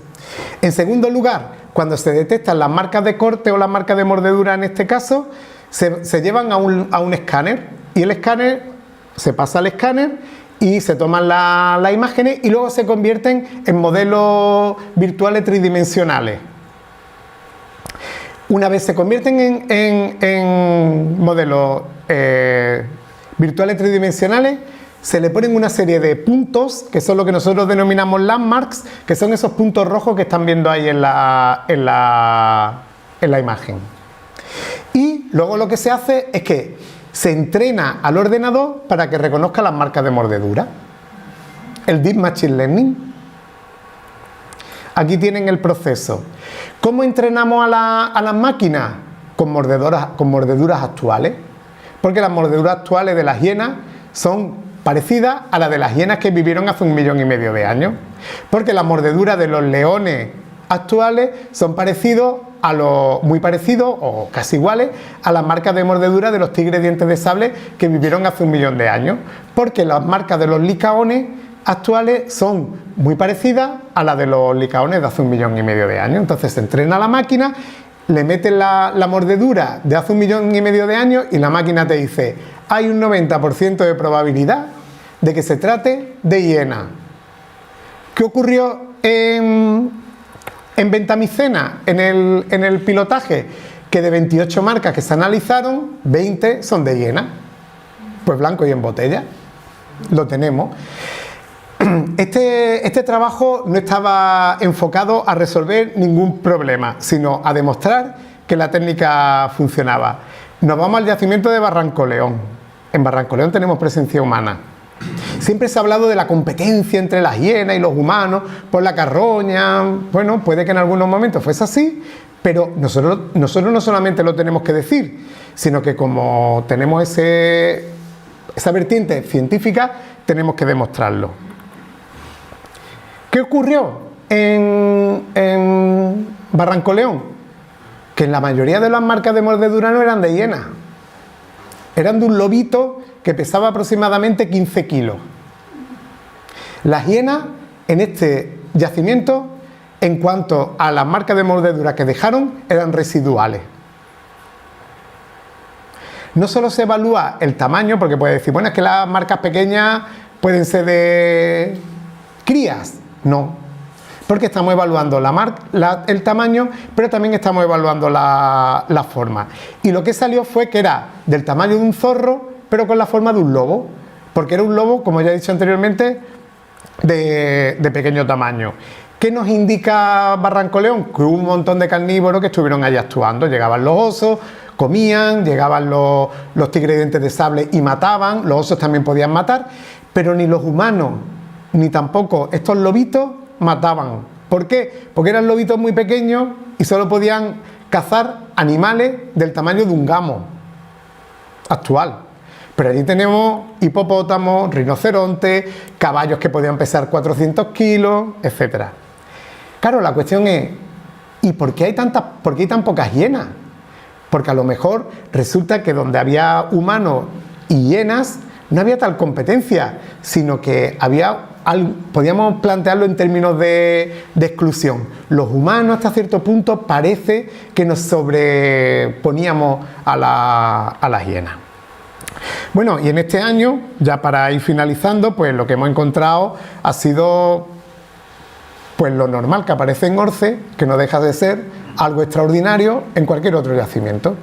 [SPEAKER 1] En segundo lugar, cuando se detectan las marcas de corte o las marcas de mordedura en este caso, se llevan a un escáner y el escáner se pasa al escáner y se toman las imágenes y luego se convierten en modelos virtuales tridimensionales. Una vez se convierten en modelos virtuales tridimensionales, se le ponen una serie de puntos que son lo que nosotros denominamos landmarks, que son esos puntos rojos que están viendo ahí en la imagen. Y luego lo que se hace es que se entrena al ordenador para que reconozca las marcas de mordedura. El Deep Machine Learning. Aquí tienen el proceso. ¿Cómo entrenamos a las máquinas? Con mordeduras actuales. Porque las mordeduras actuales de las hienas son parecidas a las de las hienas que vivieron hace 1,5 millones de años. Porque las mordeduras de los leones actuales son muy parecidos o casi iguales a las marcas de mordedura de los tigres dientes de sable que vivieron hace 1 millón de años. Porque las marcas de los licaones actuales son muy parecidas a las de los licaones de hace 1,5 millones de años. Entonces se entrena la máquina, le meten la mordedura de hace 1,5 millones de años y la máquina te dice: hay un 90% de probabilidad de que se trate de hiena. ¿Qué ocurrió en Ventamicena, en el pilotaje? Que de 28 marcas que se analizaron, 20 son de hiena. Pues blanco y en botella. Lo tenemos. Este trabajo no estaba enfocado a resolver ningún problema, sino a demostrar que la técnica funcionaba. Nos vamos al yacimiento de Barranco León. En Barranco León tenemos presencia humana. Siempre se ha hablado de la competencia entre las hienas y los humanos por la carroña. Bueno, puede que en algunos momentos fuese así, pero nosotros no solamente lo tenemos que decir, sino que como tenemos esa vertiente científica, tenemos que demostrarlo. ¿Qué ocurrió en Barranco León? Que la mayoría de las marcas de mordedura no eran de hiena, eran de un lobito que pesaba aproximadamente 15 kilos. Las hienas en este yacimiento, en cuanto a las marcas de mordedura que dejaron, eran residuales. No solo se evalúa el tamaño, porque puede decir, bueno, es que las marcas pequeñas pueden ser de crías. No, porque estamos evaluando el tamaño, pero también estamos evaluando la forma. Y lo que salió fue que era del tamaño de un zorro, pero con la forma de un lobo, porque era un lobo, como ya he dicho anteriormente, de pequeño tamaño. ¿Qué nos indica Barranco León? Que hubo un montón de carnívoros que estuvieron allí actuando. Llegaban los osos, comían, llegaban los tigres dientes de sable y mataban. Los osos también podían matar, pero ni los humanos ni tampoco estos lobitos mataban. ¿Por qué? Porque eran lobitos muy pequeños y solo podían cazar animales del tamaño de un gamo actual. Pero allí tenemos hipopótamos, rinocerontes, caballos que podían pesar 400 kilos, etc. Claro, la cuestión es, ¿y por qué hay tan pocas hienas? Porque a lo mejor resulta que donde había humanos y hienas no había tal competencia, sino que podíamos plantearlo en términos de exclusión. Los humanos hasta cierto punto parece que nos sobreponíamos a las hienas. Bueno, y en este año, ya para ir finalizando, pues lo que hemos encontrado ha sido pues lo normal que aparece en Orce, que no deja de ser algo extraordinario en cualquier otro yacimiento.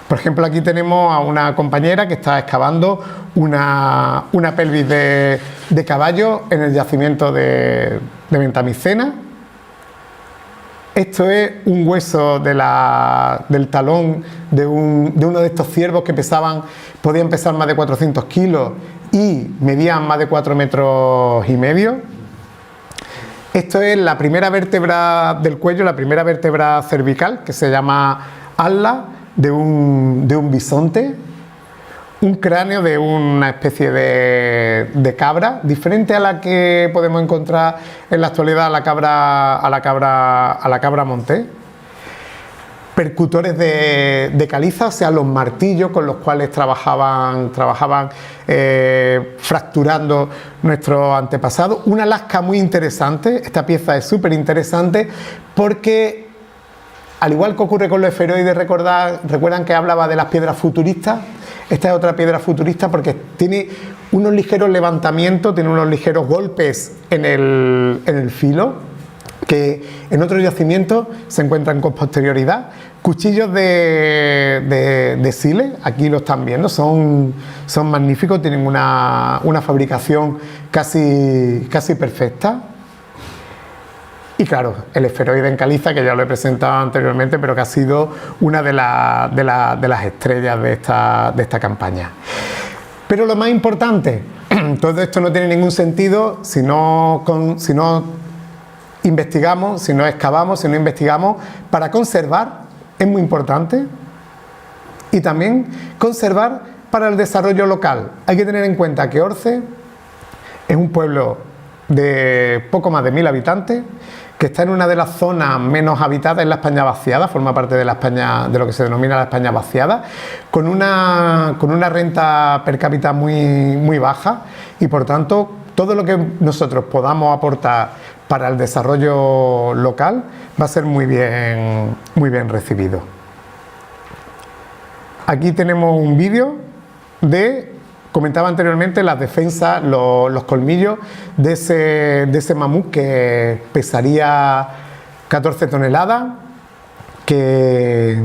[SPEAKER 1] Por ejemplo, aquí tenemos a una compañera que está excavando una pelvis de caballo en el yacimiento de Ventamicena. Esto es un hueso del talón de uno de estos ciervos que podían pesar más de 400 kilos y medían más de 4,5 metros. Esto es la primera vértebra del cuello, la primera vértebra cervical, que se llama ala, de un bisonte, un cráneo de una especie de cabra, diferente a la que podemos encontrar en la actualidad a la cabra montés. Percutores de caliza, o sea, los martillos con los cuales trabajaban fracturando nuestros antepasados. Una lasca muy interesante, esta pieza es súper interesante porque, al igual que ocurre con los esferoides, recuerdan que hablaba de las piedras futuristas. Esta es otra piedra futurista porque tiene unos ligeros levantamientos, tiene unos ligeros golpes en el filo, que en otros yacimientos se encuentran con posterioridad. Cuchillos de sile, aquí lo están viendo, son magníficos, tienen una fabricación casi perfecta. Y claro, el esferoide en caliza, que ya lo he presentado anteriormente, pero que ha sido una de las estrellas de esta campaña. Pero lo más importante, todo esto no tiene ningún sentido si no investigamos, si no excavamos, si no investigamos para conservar, es muy importante. y también conservar para el desarrollo local. Hay que tener en cuenta que Orce es un pueblo de poco más de 1000 habitantes, que está en una de las zonas menos habitadas en la España vaciada, forma parte de la España, de lo que se denomina la España vaciada, con una renta per cápita muy baja, y por tanto todo lo que nosotros podamos aportar para el desarrollo local va a ser muy bien recibido. Aquí tenemos un vídeo de, comentaba anteriormente, las defensas, los colmillos de ese mamut que pesaría 14 toneladas, que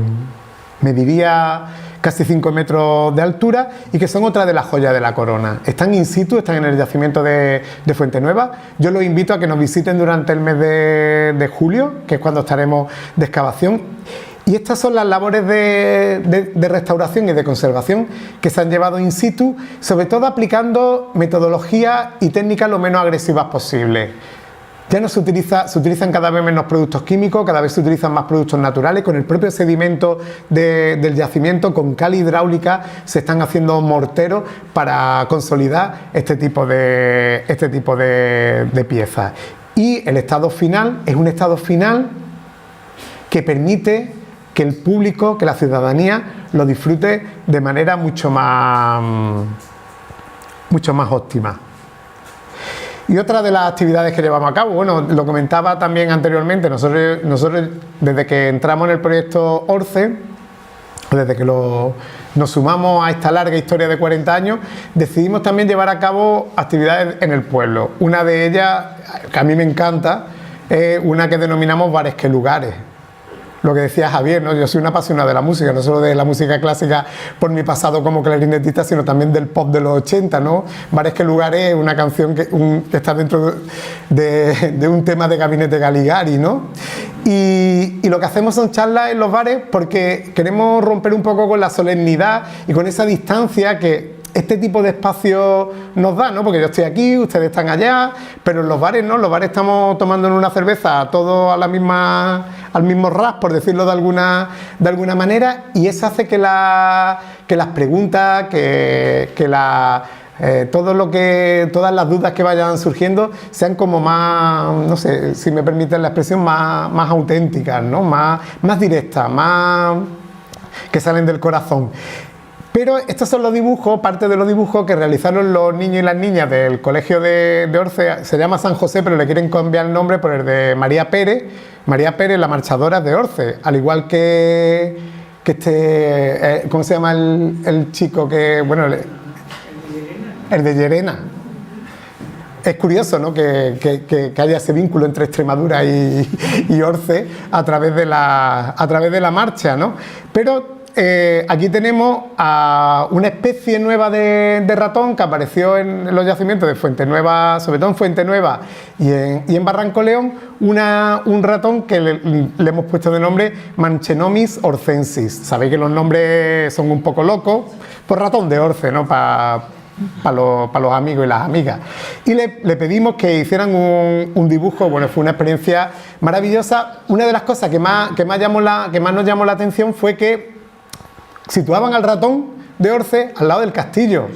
[SPEAKER 1] mediría casi 5 metros de altura y que son otra de las joyas de la corona. Están in situ, están en el yacimiento de Fuentenueva. Yo los invito a que nos visiten durante el mes de julio, que es cuando estaremos de excavación. Y estas son las labores de restauración y de conservación que se han llevado in situ, sobre todo aplicando metodologías y técnicas lo menos agresivas posibles. Ya no se utilizan cada vez menos productos químicos, cada vez se utilizan más productos naturales. Con el propio sedimento del yacimiento, con cal hidráulica, se están haciendo morteros para consolidar este tipo de piezas. Y el estado final es un estado final que permite que el público, que la ciudadanía lo disfrute de manera mucho más óptima. Y otra de las actividades que llevamos a cabo, bueno, lo comentaba también anteriormente, nosotros desde que entramos en el proyecto Orce, desde que nos sumamos a esta larga historia de 40 años, decidimos también llevar a cabo actividades en el pueblo. Una de ellas, que a mí me encanta, es una que denominamos bares que lugares. Lo que decía Javier, ¿no? Yo soy un apasionado de la música, no solo de la música clásica por mi pasado como clarinetista, sino también del pop de los 80, ¿no? Bares que lugares es una canción que está dentro de un tema de Gabinete Caligari, ¿no? Y lo que hacemos son charlas en los bares porque queremos romper un poco con la solemnidad y con esa distancia que este tipo de espacio nos da, ¿no? Porque yo estoy aquí, ustedes están allá, pero en los bares no, en los bares estamos tomando una cerveza todos al mismo ras, por decirlo de alguna manera, y eso hace que las preguntas, todas las dudas que vayan surgiendo sean como más, no sé, si me permiten la expresión, más auténticas, ¿no? Más directas, más que salen del corazón. Pero estos son los dibujos, parte de los dibujos que realizaron los niños y las niñas del colegio de Orce. Se llama San José, pero le quieren cambiar el nombre por el de María Pérez, la marchadora de Orce, al igual que este, ¿cómo se llama el chico que, bueno, el de Llerena? Es curioso, ¿no? que haya ese vínculo entre Extremadura y Orce a través de la marcha, ¿no? Pero aquí tenemos a una especie nueva de ratón que apareció en los yacimientos de Fuentenueva, sobre todo en Fuentenueva y en Barranco León, un ratón que le hemos puesto de nombre Manchenomis orcensis. Sabéis que los nombres son un poco locos, por ratón de Orce, ¿no? Para los amigos y las amigas. Y le pedimos que hicieran un dibujo. Bueno, fue una experiencia maravillosa. Una de las cosas que más nos llamó la atención fue que situaban al ratón de Orce al lado del castillo.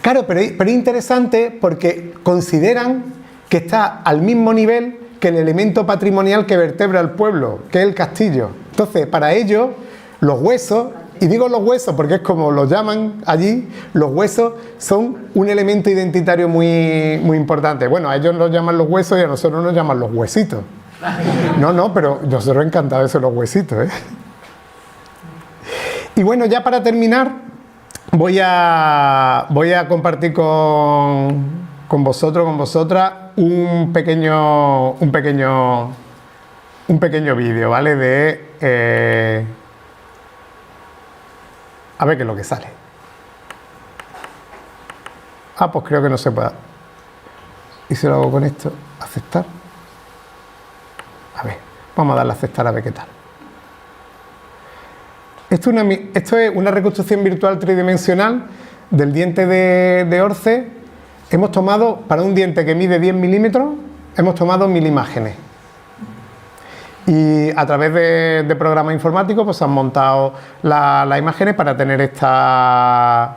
[SPEAKER 1] Claro, pero es interesante porque consideran que está al mismo nivel que el elemento patrimonial que vertebra el pueblo, que es el castillo. Entonces, para ellos, los huesos, y digo los huesos porque es como los llaman allí, los huesos son un elemento identitario muy importante. Bueno, a ellos los llaman los huesos y a nosotros nos llaman los huesitos. No, pero nosotros encantados de ser los huesitos, ¿eh? Y bueno, ya para terminar, voy a compartir con vosotros, con vosotras, un pequeño vídeo, ¿vale? A ver qué es lo que sale. Pues creo que no se puede. ¿Y si lo hago con esto? ¿Aceptar? A ver, vamos a darle a aceptar a ver qué tal. Esto es una reconstrucción virtual tridimensional del diente de Orce. Hemos tomado, para un diente que mide 10 milímetros, hemos tomado 1000 imágenes. Y a través de programas informáticos pues, se han montado las imágenes para tener esta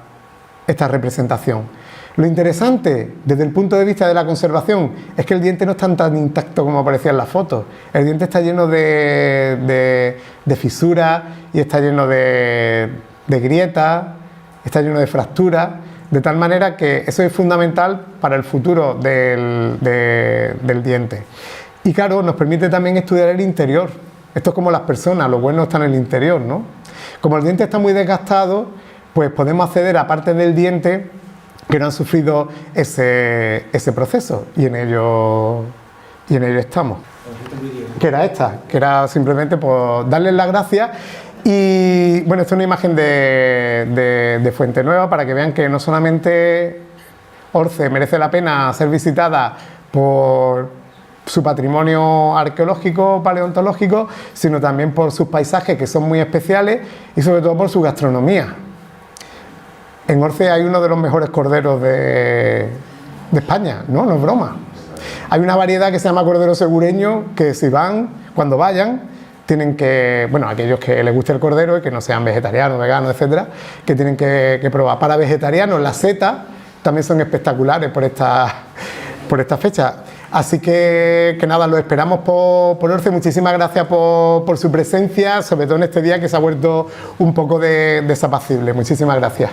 [SPEAKER 1] representación. Lo interesante desde el punto de vista de la conservación es que el diente no está tan intacto como aparecía en las fotos. El diente está lleno de fisuras y está lleno de grietas, está lleno de fracturas, de tal manera que eso es fundamental para el futuro del diente. Y claro, nos permite también estudiar el interior. Esto es como las personas, lo bueno está en el interior, ¿no? Como el diente está muy desgastado, pues podemos acceder a partes del diente que no han sufrido ese proceso y en ello estamos. Que era esta, que era simplemente pues, darles las gracias. Y bueno, esta es una imagen de Fuente Nueva para que vean que no solamente Orce merece la pena ser visitada por su patrimonio arqueológico, paleontológico, sino también por sus paisajes que son muy especiales y sobre todo por su gastronomía. En Orce hay uno de los mejores corderos de España, ¿no? No es broma. Hay una variedad que se llama cordero segureño que si van, cuando vayan, tienen que, bueno, aquellos que les guste el cordero y que no sean vegetarianos, veganos, etcétera, que tienen que probar. Para vegetarianos, las setas también son espectaculares por esta fecha. Así que nada, lo esperamos por Orce. Muchísimas gracias por su presencia, sobre todo en este día que se ha vuelto un poco desapacible. Muchísimas gracias.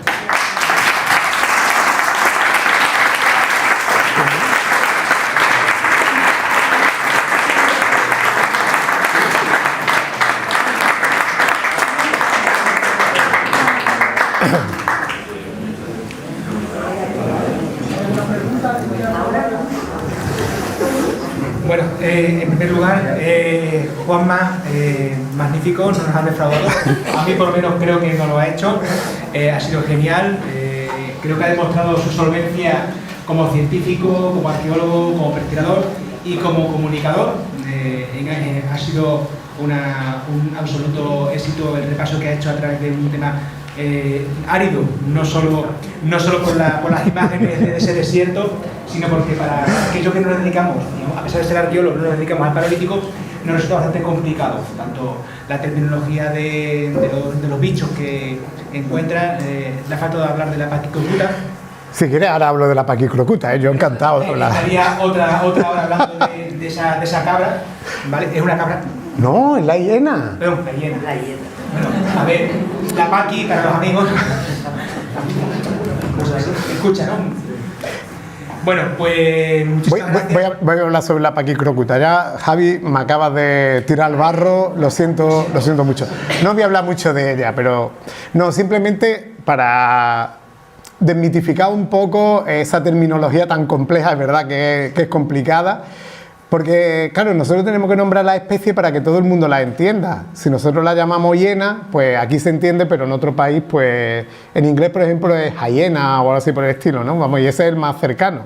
[SPEAKER 2] Bueno, en primer lugar, Juanma, magnífico, no nos ha defraudado. A mí por lo menos creo que no lo ha hecho. Ha sido genial. Creo que ha demostrado su solvencia como científico, como arqueólogo, como investigador y como comunicador. Ha sido un absoluto éxito el repaso que ha hecho a través de un tema árido, no solo por las imágenes de ese desierto, sino porque para aquellos que nos dedicamos, a pesar de ser arqueólogos, no nos dedicamos al paleolítico, nos resulta bastante complicado, tanto la terminología de los bichos que encuentran, la falta de hablar de la paquicrocuta.
[SPEAKER 1] Si quieres ahora hablo de la paquicrocuta, yo encantado de hablar.
[SPEAKER 2] Estaría otra hora hablando de esa cabra, ¿vale? ¿Es una cabra?
[SPEAKER 1] No, es la hiena.
[SPEAKER 2] Perdón, la hiena. Bueno, a ver, la paqui para los amigos. Escucha, ¿no? Bueno, pues muchísimas gracias.
[SPEAKER 1] Voy a hablar sobre la paquicrocuta. Ya Javi me acabas de tirar al barro, lo siento mucho. No voy a hablar mucho de ella, pero no, simplemente para desmitificar un poco esa terminología tan compleja, es verdad que es complicada. Porque, claro, nosotros tenemos que nombrar la especie para que todo el mundo la entienda. Si nosotros la llamamos hiena, pues aquí se entiende, pero en otro país, pues en inglés, por ejemplo, es hyena o algo así por el estilo, ¿no? Vamos, y ese es el más cercano.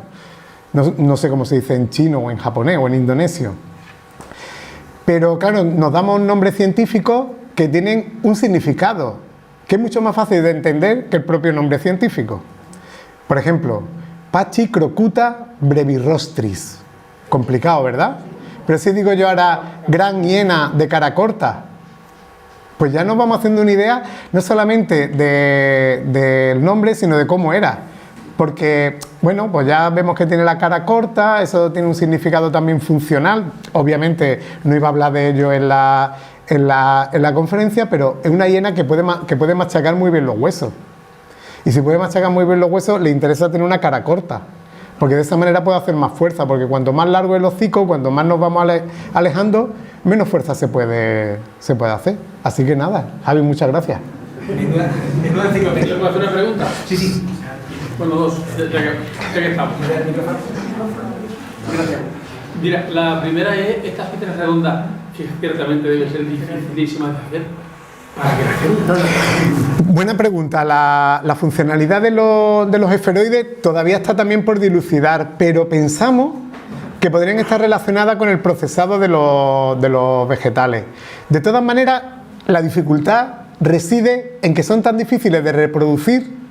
[SPEAKER 1] No sé cómo se dice en chino o en japonés o en indonesio. Pero, claro, nos damos nombres científicos que tienen un significado, que es mucho más fácil de entender que el propio nombre científico. Por ejemplo, Pachicrocuta brevirostris. Complicado, ¿verdad? Pero si digo yo ahora gran hiena de cara corta, pues ya nos vamos haciendo una idea no solamente del nombre, sino de cómo era. Porque, bueno, pues ya vemos que tiene la cara corta, eso tiene un significado también funcional. Obviamente no iba a hablar de ello en la conferencia, pero es una hiena que puede machacar muy bien los huesos. Y si puede machacar muy bien los huesos, le interesa tener una cara corta. Porque de esa manera puede hacer más fuerza, porque cuanto más largo es el hocico, cuanto más nos vamos alejando, menos fuerza se puede hacer. Así que nada, Javi, muchas gracias.
[SPEAKER 2] ¿Puedo
[SPEAKER 3] hacer una pregunta?
[SPEAKER 2] Sí.
[SPEAKER 3] Bueno, dos, ya que estamos.
[SPEAKER 2] Gracias.
[SPEAKER 3] Mira, la primera es estas piedras redondas, que ciertamente deben ser dificilísimas de hacer.
[SPEAKER 1] Buena pregunta. La funcionalidad de los esferoides todavía está también por dilucidar, pero pensamos que podrían estar relacionadas con el procesado de los vegetales. De todas maneras, la dificultad reside en que son tan difíciles de reproducir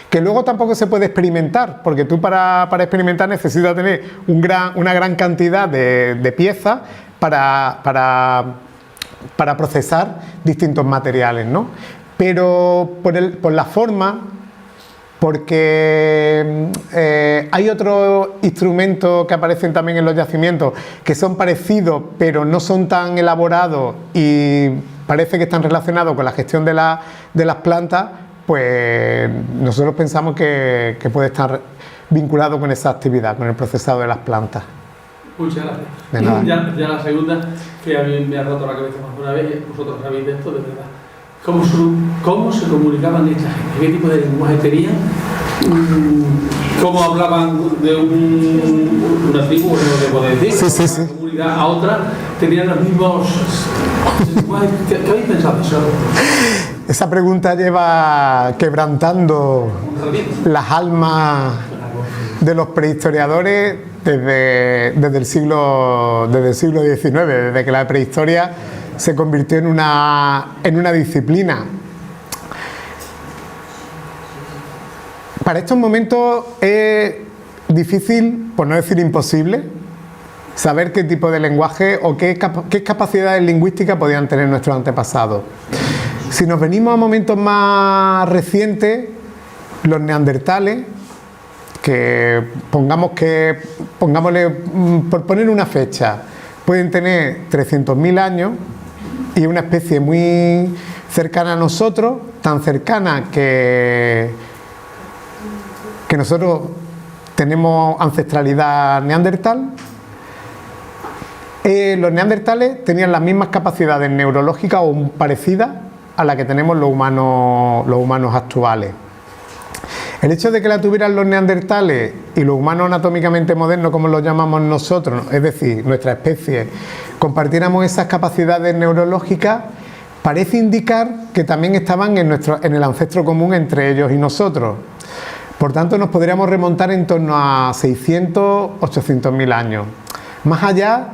[SPEAKER 1] que luego tampoco se puede experimentar, porque tú para experimentar necesitas tener una gran cantidad de piezas, para procesar distintos materiales, ¿no? Pero por la forma, porque hay otros instrumentos que aparecen también en los yacimientos que son parecidos pero no son tan elaborados y parece que están relacionados con la gestión de las plantas, pues nosotros pensamos que puede estar vinculado con esa actividad, con el procesado de las plantas.
[SPEAKER 3] Muchas gracias.
[SPEAKER 1] De nada.
[SPEAKER 3] Ya la segunda, que a mí me ha roto la cabeza más de una vez, vosotros sabéis de esto, de verdad. ¿Cómo se comunicaban esta gente? ¿Qué tipo de lenguaje tenían? ¿Cómo hablaban de una tribu, no se puede decir?
[SPEAKER 1] Sí.
[SPEAKER 3] Una comunidad a otra, tenían los mismos lenguajes. ¿Qué habéis pensado de eso?
[SPEAKER 1] Esa pregunta lleva quebrantando las almas de los prehistoriadores desde el siglo XIX, desde que la prehistoria se convirtió en una disciplina. Para estos momentos es difícil, por no decir imposible, saber qué tipo de lenguaje o qué capacidades lingüísticas podían tener nuestros antepasados. Si nos venimos a momentos más recientes, los neandertales, que pongámosle, por poner una fecha, pueden tener 300.000 años y una especie muy cercana a nosotros, tan cercana que nosotros tenemos ancestralidad neandertal. Los neandertales tenían las mismas capacidades neurológicas o parecidas a las que tenemos los humanos actuales. El hecho de que la tuvieran los neandertales y los humanos anatómicamente modernos, como los llamamos nosotros, es decir, nuestra especie, compartiéramos esas capacidades neurológicas, parece indicar que también estaban en el ancestro común entre ellos y nosotros. Por tanto, nos podríamos remontar en torno a 600, 800.000 años. Más allá,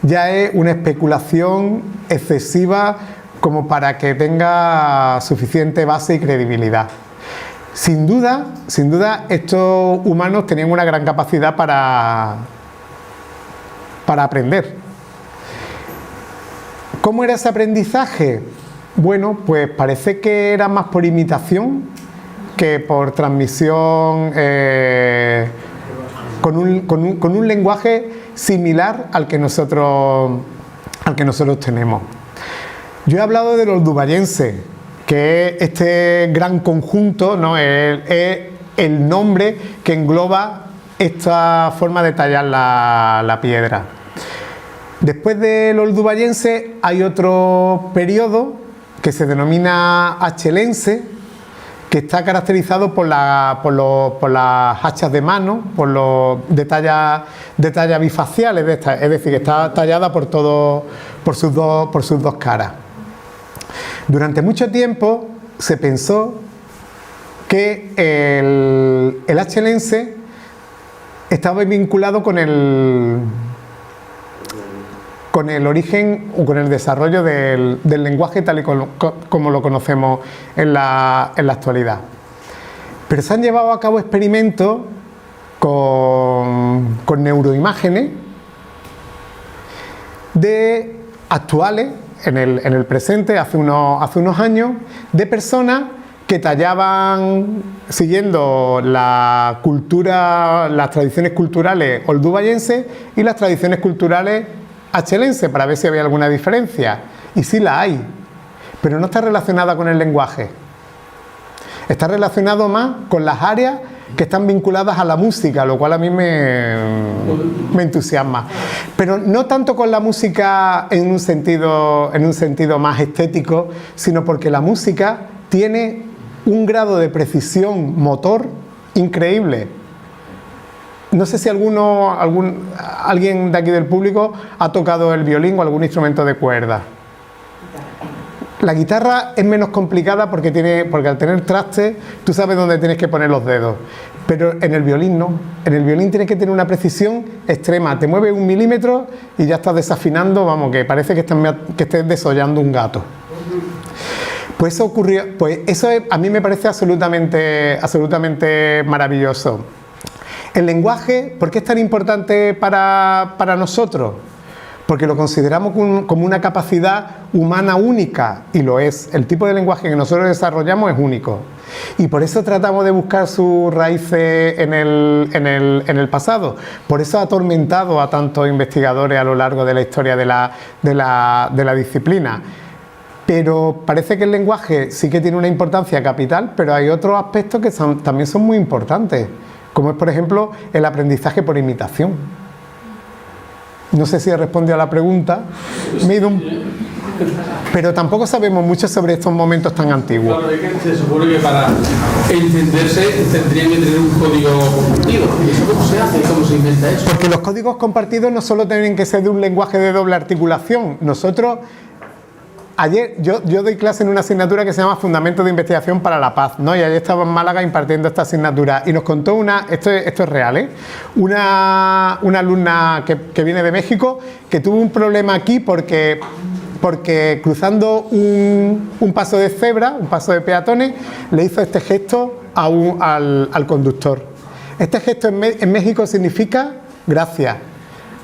[SPEAKER 1] ya es una especulación excesiva como para que tenga suficiente base y credibilidad. Sin duda, estos humanos tenían una gran capacidad para aprender. ¿Cómo era ese aprendizaje? Bueno, pues parece que era más por imitación que por transmisión con un lenguaje similar al que nosotros tenemos. Yo he hablado de los dubayenses, que es este gran conjunto, ¿no? Es el nombre que engloba esta forma de tallar la piedra. Después de los dubayenses hay otro periodo que se denomina achelense, que está caracterizado por las hachas de mano, de talla bifacial, es decir, que está tallada por sus dos caras. Durante mucho tiempo se pensó que el achelense estaba vinculado con el origen o con el desarrollo del lenguaje tal y como lo conocemos en la actualidad. Pero se han llevado a cabo experimentos con neuroimágenes actuales, en el presente, hace unos años, de personas que tallaban, siguiendo la cultura, las tradiciones culturales oldubayenses y las tradiciones culturales achelenses, para ver si había alguna diferencia. Y sí la hay, pero no está relacionada con el lenguaje. Está relacionado más con las áreas que están vinculadas a la música, lo cual a mí me entusiasma. Pero no tanto con la música en un sentido más estético, sino porque la música tiene un grado de precisión motor increíble. No sé si alguien de aquí del público ha tocado el violín o algún instrumento de cuerda. La guitarra es menos complicada porque al tener trastes tú sabes dónde tienes que poner los dedos, pero en el violín no. En el violín tienes que tener una precisión extrema, te mueves 1 milímetro y ya estás desafinando, vamos, que parece que estés desollando un gato. Pues eso ocurrió, a mí me parece absolutamente maravilloso. El lenguaje, ¿por qué es tan importante para nosotros? porque lo consideramos como una capacidad humana única, y lo es. El tipo de lenguaje que nosotros desarrollamos es único. Y por eso tratamos de buscar sus raíces en el pasado. Por eso ha atormentado a tantos investigadores a lo largo de la historia de la disciplina. Pero parece que el lenguaje sí que tiene una importancia capital, pero hay otros aspectos que también son muy importantes, como es, por ejemplo, el aprendizaje por imitación. No sé si he respondido a la pregunta, pero tampoco sabemos mucho sobre estos momentos tan antiguos.
[SPEAKER 3] Claro, es que se supone que para entenderse tendrían que tener un código compartido. ¿Y eso cómo se hace? ¿Cómo se inventa eso?
[SPEAKER 1] Porque los códigos compartidos no solo tienen que ser de un lenguaje de doble articulación. Nosotros, ayer, yo doy clase en una asignatura que se llama Fundamentos de Investigación para la Paz, ¿no? Y ayer estaba en Málaga impartiendo esta asignatura y nos contó esto es real, ¿eh? Una alumna que viene de México, que tuvo un problema aquí porque cruzando un paso de cebra, un paso de peatones, le hizo este gesto al conductor. Este gesto en México significa gracias.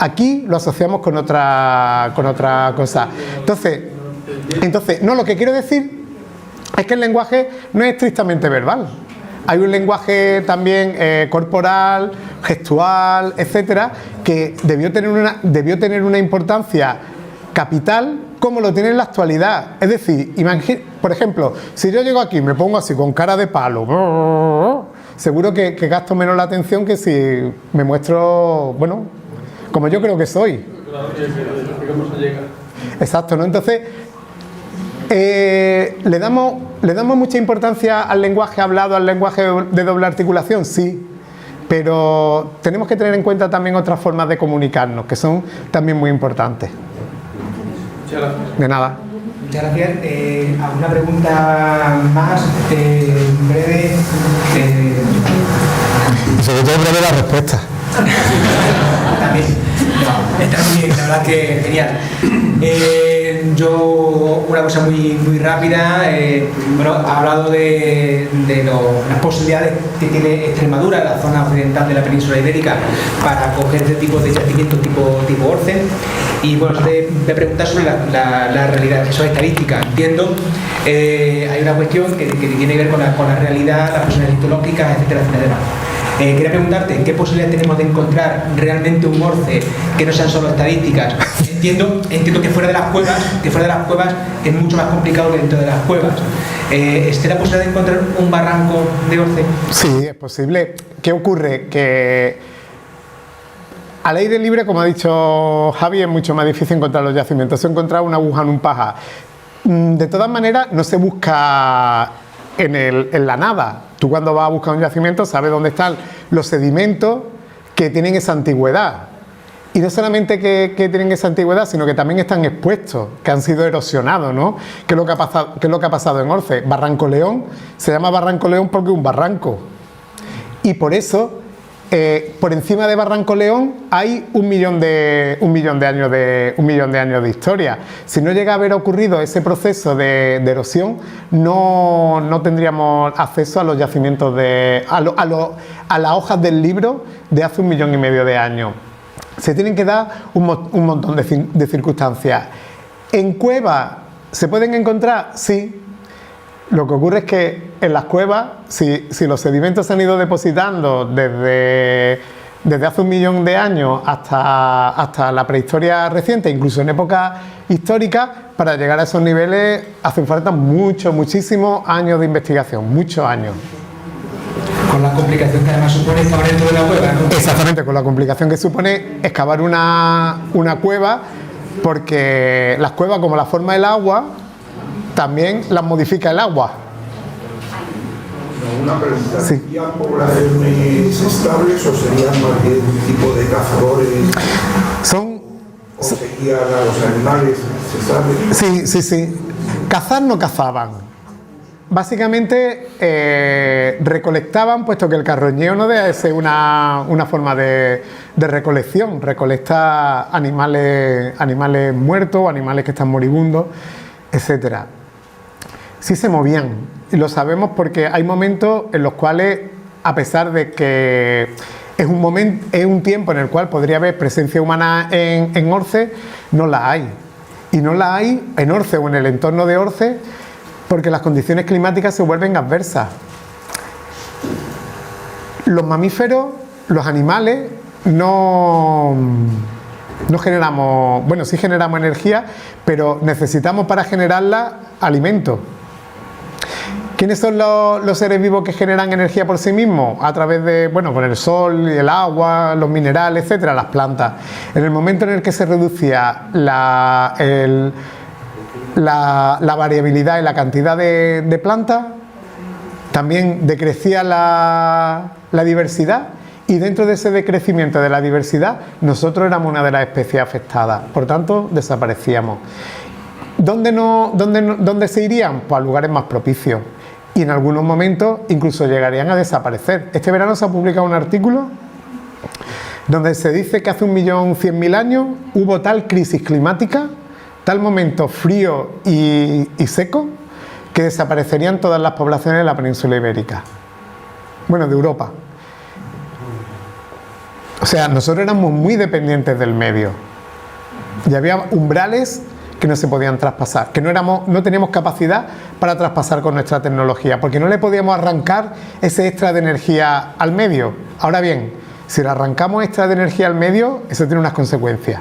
[SPEAKER 1] Aquí lo asociamos con otra cosa. Entonces, no, lo que quiero decir es que el lenguaje no es estrictamente verbal. Hay un lenguaje también corporal, gestual, etcétera, que debió tener una importancia capital como lo tiene en la actualidad. Es decir, por ejemplo, si yo llego aquí y me pongo así con cara de palo, seguro que gasto menos la atención que si me muestro, bueno, como yo creo que soy. Exacto, ¿no? Entonces, ¿le damos mucha importancia al lenguaje hablado, al lenguaje de doble articulación? Sí, pero tenemos que tener en cuenta también otras formas de comunicarnos, que son también muy importantes.
[SPEAKER 3] Muchas gracias.
[SPEAKER 1] De nada.
[SPEAKER 2] Muchas gracias. ¿Alguna pregunta más? Breve.
[SPEAKER 1] Sobre todo breve la respuesta.
[SPEAKER 2] También. No, está muy bien, la verdad que genial. Yo, una cosa muy rápida, bueno, ha hablado de las posibilidades que tiene Extremadura, la zona occidental de la península ibérica, para acoger este tipo de yacimientos tipo Orce. Y bueno, te preguntas sobre la realidad, eso es estadística. Entiendo, hay una cuestión que tiene que ver con la realidad, las posibilidades histológicas, etcétera, etcétera. Quería preguntarte, ¿qué posibilidades tenemos de encontrar realmente un Orce que no sean solo estadísticas? Entiendo que fuera de las cuevas es mucho más complicado que dentro de las cuevas. ¿Es la posibilidad de encontrar un barranco de Orce?
[SPEAKER 1] Sí, es posible. ¿Qué ocurre? Que al aire libre, como ha dicho Javi, es mucho más difícil encontrar los yacimientos. Se encuentra una aguja en un paja. De todas maneras, no se busca en la nada. Tú cuando vas a buscar un yacimiento sabes dónde están los sedimentos que tienen esa antigüedad. Y no solamente que tienen esa antigüedad, sino que también están expuestos, que han sido erosionados, ¿no? ¿Qué es lo que ha pasado en Orce? Barranco León se llama Barranco León porque es un barranco. Y por eso, por encima de Barranco León hay un millón de años de historia. Si no llega a haber ocurrido ese proceso de erosión, no tendríamos acceso a los yacimientos a las hojas del libro de hace 1,5 millones de años. Se tienen que dar un montón de circunstancias. ¿En cuevas se pueden encontrar? Sí. Lo que ocurre es que en las cuevas, si los sedimentos se han ido depositando desde hace 1 millón de años hasta la prehistoria reciente, incluso en época histórica, para llegar a esos niveles hacen falta muchísimos años de investigación, muchos años.
[SPEAKER 2] Con la complicación que además supone excavar dentro de la cueva, ¿no?
[SPEAKER 1] Exactamente, con la complicación que supone excavar una cueva, porque las cuevas, como la forma del agua, también las modifica el agua.
[SPEAKER 4] Una pregunta,
[SPEAKER 1] Sí.
[SPEAKER 4] ¿serían poblaciones estables o serían más bien un tipo de cazadores? ¿O seguían a los animales, se sabe?
[SPEAKER 1] Sí. Cazar no cazaban. Básicamente recolectaban, puesto que el carroñeo no debe ser una forma de recolección. Recolecta animales muertos, animales que están moribundos, etcétera. Sí se movían, y lo sabemos porque hay momentos en los cuales, a pesar de que es un tiempo en el cual podría haber presencia humana en Orce, no la hay. Y no la hay en Orce o en el entorno de Orce porque las condiciones climáticas se vuelven adversas. Los mamíferos, los animales, no generamos, bueno, sí generamos energía, pero necesitamos para generarla alimento. ¿Quiénes son los seres vivos que generan energía por sí mismos? A través de, bueno, con el sol, el agua, los minerales, etcétera, las plantas. En el momento en el que se reducía la variabilidad y la cantidad de plantas, también decrecía la diversidad, y dentro de ese decrecimiento de la diversidad, nosotros éramos una de las especies afectadas, por tanto, desaparecíamos. ¿Dónde se irían? Pues a lugares más propicios. Y en algunos momentos incluso llegarían a desaparecer. Este verano se ha publicado un artículo donde se dice que hace 1.100.000 años hubo tal crisis climática, tal momento frío y seco, que desaparecerían todas las poblaciones de la península ibérica. Bueno, de Europa. O sea, nosotros éramos muy dependientes del medio. Y había umbrales que no se podían traspasar, que no teníamos capacidad para traspasar con nuestra tecnología, porque no le podíamos arrancar ese extra de energía al medio. Ahora bien, si le arrancamos extra de energía al medio, eso tiene unas consecuencias.